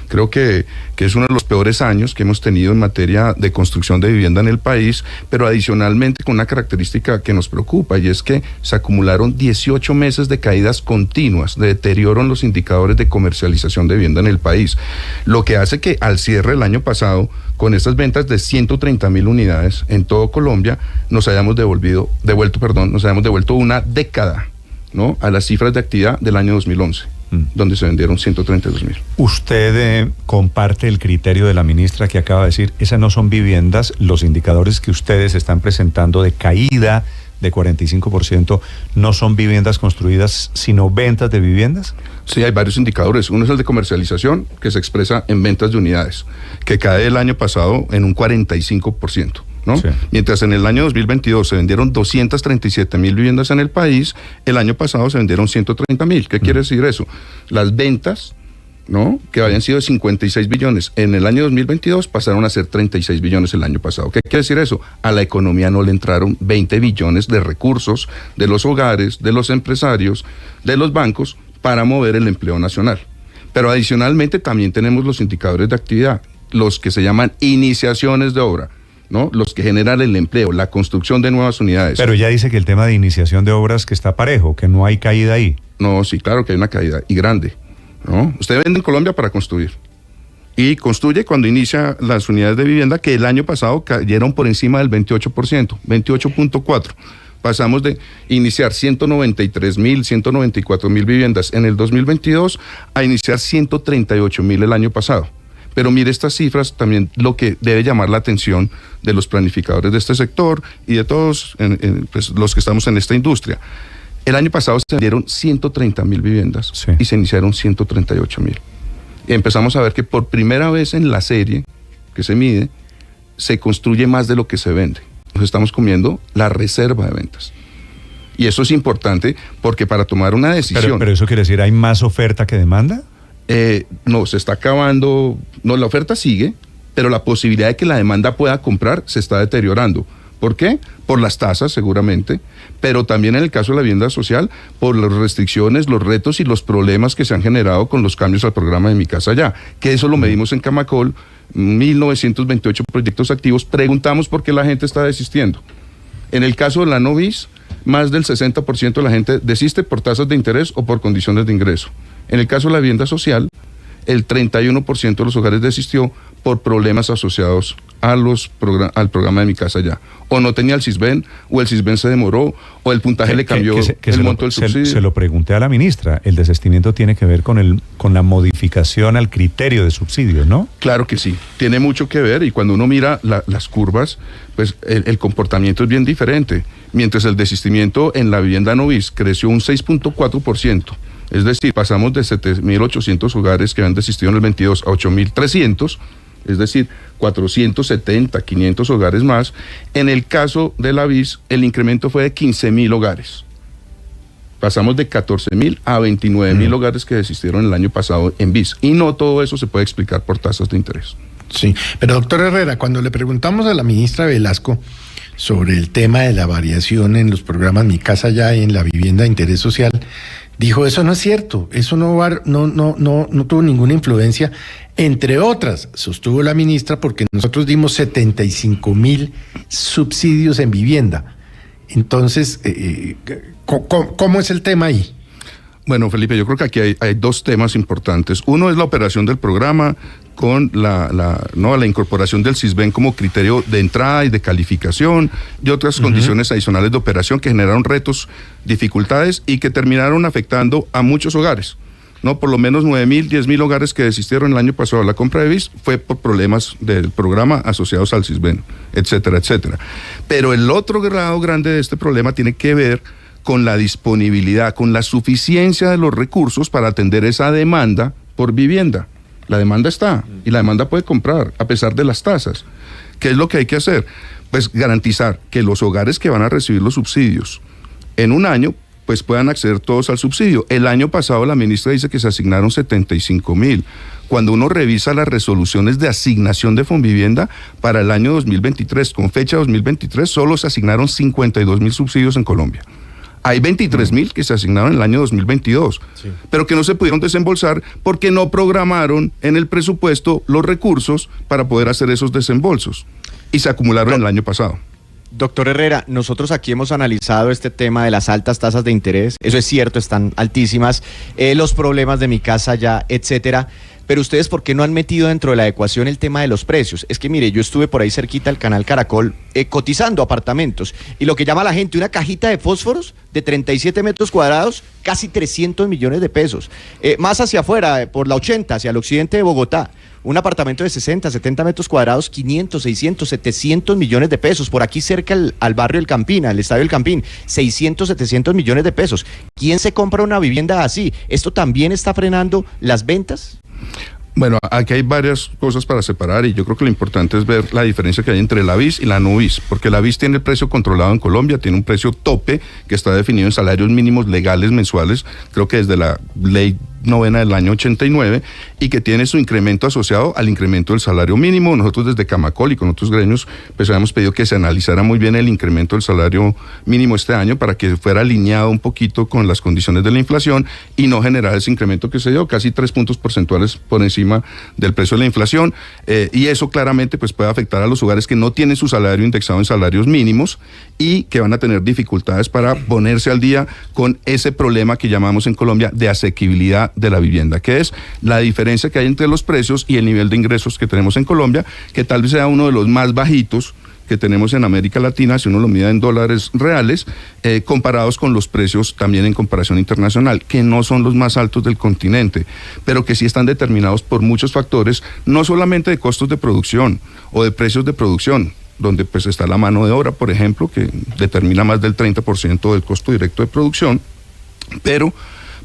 Speaker 1: Creo que es uno de los peores años que hemos tenido en materia de construcción de vivienda en el país, pero adicionalmente con una característica que nos preocupa, y es que se acumularon 18 meses de caídas continuas, de deterioro en los indicadores de comercialización de vivienda en el país, lo que hace que al cierre del año pasado, con estas ventas de 130,000 unidades en todo Colombia, nos hayamos devuelto una década, ¿no?, a las cifras de actividad del año 2011. Donde se vendieron 132,000.
Speaker 2: ¿Usted comparte el criterio de la ministra que acaba de decir, esas no son viviendas, los indicadores que ustedes están presentando de caída de 45% no son viviendas construidas, sino ventas de viviendas?
Speaker 1: Sí, hay varios indicadores. Uno es el de comercialización, que se expresa en ventas de unidades, que cae el año pasado en un 45%. ¿No? Sí. Mientras en el año 2022 se vendieron 237,000 viviendas en el país, el año pasado se vendieron 130,000. ¿Qué quiere decir eso? Las ventas, ¿no?, que habían sido de 56 billones en el año 2022 pasaron a ser 36 billones el año pasado. ¿Qué quiere decir eso? A la economía no le entraron 20 billones de recursos de los hogares, de los empresarios, de los bancos para mover el empleo nacional. Pero adicionalmente también tenemos los indicadores de actividad, los que se llaman iniciaciones de obra, ¿no?, los que generan el empleo, la construcción de nuevas unidades.
Speaker 2: Pero ya dice que el tema de iniciación de obras que está parejo, que no hay caída ahí.
Speaker 1: No, sí, claro que hay una caída, y grande, ¿no? Usted vende en Colombia para construir, y construye cuando inicia las unidades de vivienda, que el año pasado cayeron por encima del 28%, 28.4%. Pasamos de iniciar 193,000, 194,000 viviendas en el 2022 a iniciar 138,000 el año pasado. Pero mire estas cifras, también lo que debe llamar la atención de los planificadores de este sector y de todos pues, los que estamos en esta industria. El año pasado se vendieron 130,000 viviendas, sí, y se iniciaron 138,000. Y empezamos a ver que por primera vez en la serie que se mide, se construye más de lo que se vende. Nos estamos comiendo la reserva de ventas. Y eso es importante porque para tomar una decisión...
Speaker 2: Pero eso quiere decir, ¿hay más oferta que demanda?
Speaker 1: No, se está acabando, no, la oferta sigue, pero la posibilidad de que la demanda pueda comprar se está deteriorando. ¿Por qué? Por las tasas seguramente, pero también en el caso de la vivienda social, por las restricciones, los retos y los problemas que se han generado con los cambios al programa de Mi Casa Ya, que eso lo medimos en Camacol, 1.928 proyectos activos, preguntamos por qué la gente está desistiendo. En el caso de la Novis, más del 60% de la gente desiste por tasas de interés o por condiciones de ingreso. En el caso de la vivienda social, el 31% de los hogares desistió por problemas asociados al programa de Mi Casa Ya. O no tenía el Sisbén, o el Sisbén se demoró, o el puntaje le cambió el monto del subsidio.
Speaker 2: Se lo pregunté a la ministra, el desistimiento tiene que ver con la modificación al criterio de subsidio, ¿no?
Speaker 1: Claro que sí, tiene mucho que ver, y cuando uno mira las curvas, pues el comportamiento es bien diferente. mientras el desistimiento en la vivienda no BIS creció un 6.4%. Es decir, pasamos de 7.800 hogares que han desistido en el 22 a 8.300, es decir, 470, 500 hogares más. En el caso de la BIS, el incremento fue de 15.000 hogares. Pasamos de 14.000 a 29.000 hogares que desistieron el año pasado en BIS. Y no todo eso se puede explicar por tasas de interés.
Speaker 12: Sí, pero doctor Herrera, cuando le preguntamos a la ministra Velasco sobre el tema de la variación en los programas Mi Casa Ya y en la vivienda de interés social, dijo, eso no es cierto, eso no tuvo ninguna influencia, entre otras, sostuvo la ministra, porque nosotros dimos 75.000 subsidios en vivienda. Entonces, ¿cómo es el tema ahí?
Speaker 1: Bueno, Felipe, yo creo que aquí hay dos temas importantes. Uno es la operación del programa con la incorporación del CISBEN como criterio de entrada y de calificación y otras condiciones adicionales de operación que generaron retos, dificultades y que terminaron afectando a muchos hogares. No, por lo menos 9.000, 10.000 hogares que desistieron el año pasado a la compra de BIS fue por problemas del programa asociados al CISBEN, etcétera, etcétera. Pero el otro grado grande de este problema tiene que ver con la disponibilidad, con la suficiencia de los recursos para atender esa demanda por vivienda. La demanda está y la demanda puede comprar a pesar de las tasas. ¿Qué es lo que hay que hacer? Pues garantizar que los hogares que van a recibir los subsidios en un año pues puedan acceder todos al subsidio. El año pasado la ministra dice que se asignaron 75.000. Cuando uno revisa las resoluciones de asignación de Fonvivienda para el año 2023, con fecha 2023, solo se asignaron 52.000 subsidios en Colombia. Hay 23.000 que se asignaron en el año 2022, pero que no se pudieron desembolsar porque no programaron en el presupuesto los recursos para poder hacer esos desembolsos y se acumularon en el año pasado.
Speaker 11: Doctor Herrera, nosotros aquí hemos analizado este tema de las altas tasas de interés, eso es cierto, están altísimas, los problemas de Mi Casa Ya, etcétera. Pero ustedes, ¿por qué no han metido dentro de la ecuación el tema de los precios? Es que mire, yo estuve por ahí cerquita al canal Caracol cotizando apartamentos y lo que llama la gente una cajita de fósforos de 37 metros cuadrados, casi 300 millones de pesos. Más hacia afuera, por la 80, hacia el occidente de Bogotá, un apartamento de 60, 70 metros cuadrados, 500, 600, 700 millones de pesos. Por aquí cerca al barrio del Campín, al estadio del Campín, 600, 700 millones de pesos. ¿Quién se compra una vivienda así? ¿Esto también está frenando las ventas?
Speaker 1: Bueno, aquí hay varias cosas para separar y yo creo que lo importante es ver la diferencia que hay entre la BIS y la no BIS, porque la BIS tiene el precio controlado en Colombia, tiene un precio tope que está definido en salarios mínimos legales mensuales, creo que desde la ley 9 del año 89, y que tiene su incremento asociado al incremento del salario mínimo. Nosotros desde Camacol y con otros gremios pues habíamos pedido que se analizara muy bien el incremento del salario mínimo este año para que fuera alineado un poquito con las condiciones de la inflación y no generar ese incremento que se dio, casi 3 puntos porcentuales por encima del precio de la inflación, y eso claramente pues puede afectar a los hogares que no tienen su salario indexado en salarios mínimos y que van a tener dificultades para ponerse al día con ese problema que llamamos en Colombia de asequibilidad de la vivienda, que es la diferencia que hay entre los precios y el nivel de ingresos que tenemos en Colombia, que tal vez sea uno de los más bajitos que tenemos en América Latina, si uno lo mide en dólares reales, comparados con los precios también en comparación internacional, que no son los más altos del continente, pero que sí están determinados por muchos factores, no solamente de costos de producción o de precios de producción, donde pues está la mano de obra, por ejemplo, que determina más del 30% del costo directo de producción, pero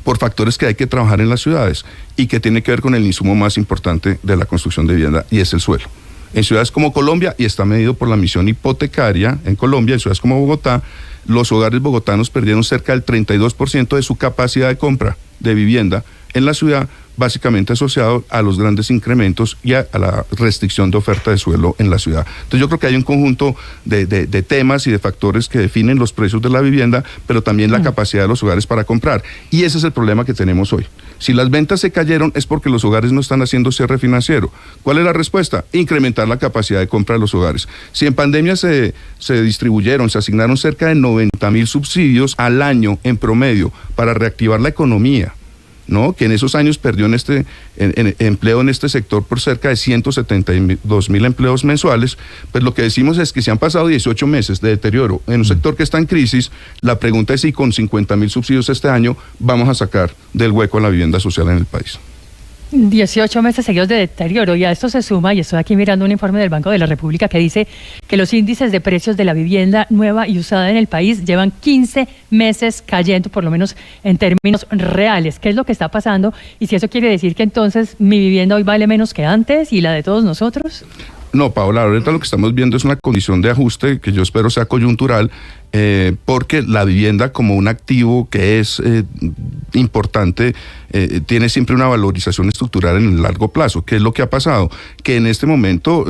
Speaker 1: por factores que hay que trabajar en las ciudades y que tiene que ver con el insumo más importante de la construcción de vivienda, y es el suelo. En ciudades como Colombia, y está medido por la misión hipotecaria en Colombia, en ciudades como Bogotá, los hogares bogotanos perdieron cerca del 32% de su capacidad de compra de vivienda en la ciudad, básicamente asociado a los grandes incrementos y a la restricción de oferta de suelo en la ciudad. Entonces yo creo que hay un conjunto de temas y de factores que definen los precios de la vivienda, pero también la capacidad de los hogares para comprar. Y ese es el problema que tenemos hoy. Si las ventas se cayeron es porque los hogares no están haciendo cierre financiero. ¿Cuál es la respuesta? Incrementar la capacidad de compra de los hogares. Si en pandemia se distribuyeron, se asignaron cerca de 90.000 subsidios al año en promedio para reactivar la economía, ¿no? Que en esos años perdió empleo en este sector por cerca de 172.000 empleos mensuales, pues lo que decimos es que si han pasado 18 meses de deterioro en un sector que está en crisis, la pregunta es si con 50.000 subsidios este año vamos a sacar del hueco a la vivienda social en el país.
Speaker 8: 18 meses seguidos de deterioro, y a esto se suma, y estoy aquí mirando un informe del Banco de la República que dice que los índices de precios de la vivienda nueva y usada en el país llevan 15 meses cayendo, por lo menos en términos reales. ¿Qué es lo que está pasando? Y si eso quiere decir que entonces mi vivienda hoy vale menos que antes y la de todos nosotros.
Speaker 1: No, Paola, ahorita lo que estamos viendo es una condición de ajuste que yo espero sea coyuntural, porque la vivienda como un activo que es importante, tiene siempre una valorización estructural en el largo plazo. ¿Qué es lo que ha pasado? Que en este momento,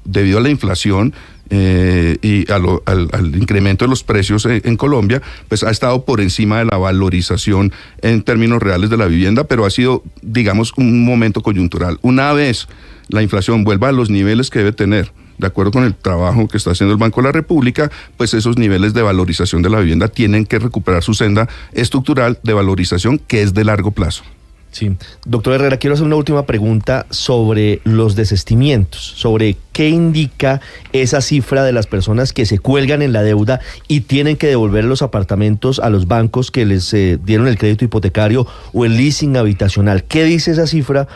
Speaker 1: debido a la inflación, y al incremento de los precios en Colombia, pues ha estado por encima de la valorización en términos reales de la vivienda, pero ha sido, digamos, un momento coyuntural. Una vez la inflación vuelva a los niveles que debe tener, de acuerdo con el trabajo que está haciendo el Banco de la República, pues esos niveles de valorización de la vivienda tienen que recuperar su senda estructural de valorización que es de largo plazo.
Speaker 10: Sí. Doctor Herrera, quiero hacer una última pregunta sobre los desistimientos, sobre qué indica esa cifra de las personas que se cuelgan en la deuda y tienen que devolver los apartamentos a los bancos que les dieron el crédito hipotecario o el leasing habitacional. ¿Qué dice esa cifra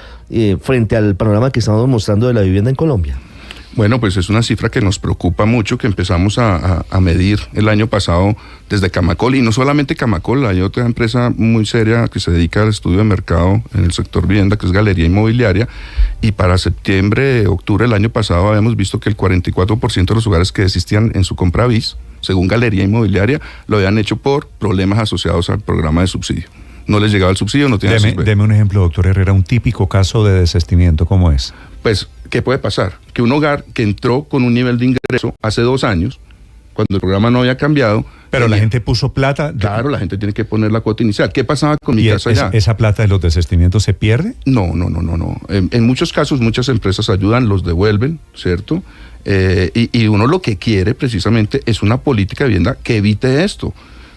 Speaker 10: frente al panorama que estamos mostrando de la vivienda en Colombia?
Speaker 1: Bueno, pues es una cifra que nos preocupa mucho, que empezamos a medir el año pasado desde Camacol, y no solamente Camacol, hay otra empresa muy seria que se dedica al estudio de mercado en el sector vivienda, que es Galería Inmobiliaria, y para septiembre, octubre del año pasado habíamos visto que el 44% de los hogares que desistían en su compra bis, según Galería Inmobiliaria, lo habían hecho por problemas asociados al programa de subsidio. No les llegaba el subsidio, no tenían...
Speaker 2: Deme un ejemplo, doctor Herrera, un típico caso de desistimiento, ¿cómo es?
Speaker 1: Pues, ¿qué puede pasar? Que un hogar que entró con un nivel de ingreso hace 2 años, cuando el programa no había cambiado...
Speaker 2: Pero la gente puso plata...
Speaker 1: Claro, la gente tiene que poner la cuota inicial. ¿Qué pasaba con mi casa allá?
Speaker 2: ¿Esa plata de los desistimientos se pierde?
Speaker 1: No. En muchos casos, muchas empresas ayudan, los devuelven, ¿cierto? Y uno lo que quiere precisamente es una política de vivienda que evite esto.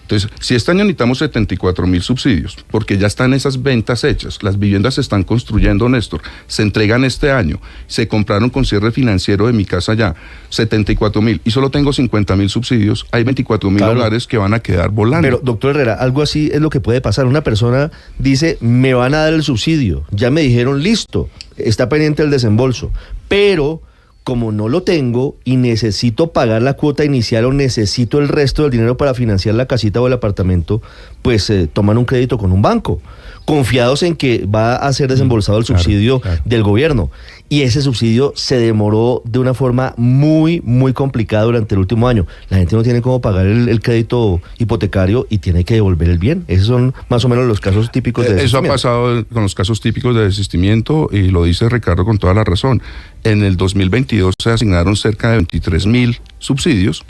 Speaker 1: Entonces, si este año necesitamos 74,000 subsidios, porque ya están esas ventas hechas, las viviendas se están construyendo, Néstor, se entregan este año, se compraron con cierre financiero de mi casa ya, 74,000, y solo tengo 50,000 subsidios, hay 24,000 hogares que van a quedar volando.
Speaker 10: Pero, doctor Herrera, algo así es lo que puede pasar. Una persona dice, me van a dar el subsidio, ya me dijeron, listo, está pendiente el desembolso, pero... como no lo tengo y necesito pagar la cuota inicial o necesito el resto del dinero para financiar la casita o el apartamento, pues toman un crédito con un banco, confiados en que va a ser desembolsado el subsidio del gobierno. Y ese subsidio se demoró de una forma muy, muy complicada durante el último año. La gente no tiene cómo pagar el crédito hipotecario y tiene que devolver el bien. Esos son más o menos los casos típicos de desistimiento.
Speaker 1: Eso ha pasado con los casos típicos de desistimiento, y lo dice Ricardo con toda la razón. En el 2022 se asignaron cerca de 23,000 subsidios,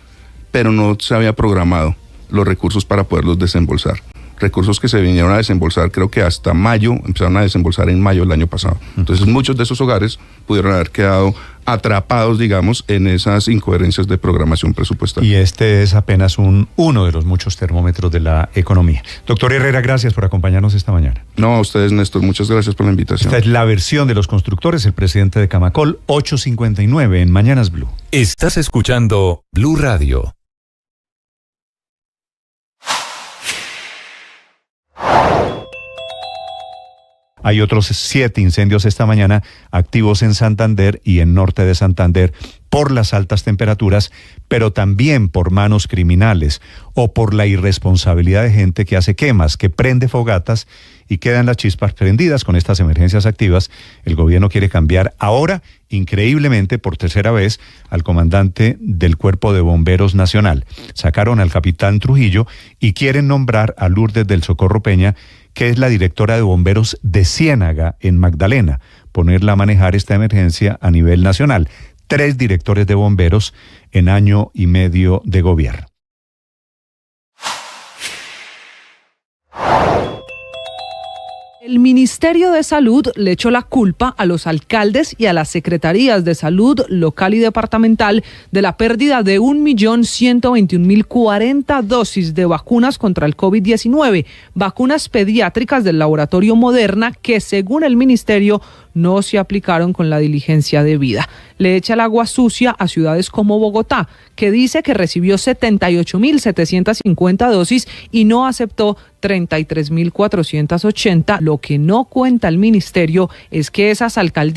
Speaker 1: pero no se había programado los recursos para poderlos desembolsar. Recursos que se vinieron a desembolsar, creo que hasta mayo, empezaron a desembolsar en mayo del año pasado. Entonces muchos de esos hogares pudieron haber quedado atrapados, digamos, en esas incoherencias de programación presupuestaria.
Speaker 2: Y este es apenas uno de los muchos termómetros de la economía. Doctor Herrera, gracias por acompañarnos esta mañana.
Speaker 1: No, a ustedes, Néstor, muchas gracias por la invitación.
Speaker 2: Esta es la versión de los constructores, el presidente de Camacol, 8:59 en Mañanas Blue.
Speaker 4: Estás escuchando Blue Radio.
Speaker 2: Hay otros 7 incendios esta mañana activos en Santander y en norte de Santander por las altas temperaturas, pero también por manos criminales o por la irresponsabilidad de gente que hace quemas, que prende fogatas y quedan las chispas prendidas. Con estas emergencias activas, el gobierno quiere cambiar ahora, increíblemente, por tercera vez, al comandante del Cuerpo de Bomberos Nacional. Sacaron al capitán Trujillo y quieren nombrar a Lourdes del Socorro Peña, que es la directora de bomberos de Ciénaga, en Magdalena, ponerla a manejar esta emergencia a nivel nacional. 3 directores de bomberos en año y medio de gobierno.
Speaker 3: El Ministerio de Salud le echó la culpa a los alcaldes y a las secretarías de salud local y departamental de la pérdida de 1.121.040 dosis de vacunas contra el COVID-19, vacunas pediátricas del laboratorio Moderna que, según el ministerio, no se aplicaron con la diligencia debida. Le echa el agua sucia a ciudades como Bogotá, que dice que recibió 78.750 dosis y no aceptó 33.480. Lo que no cuenta el ministerio es que esas alcaldías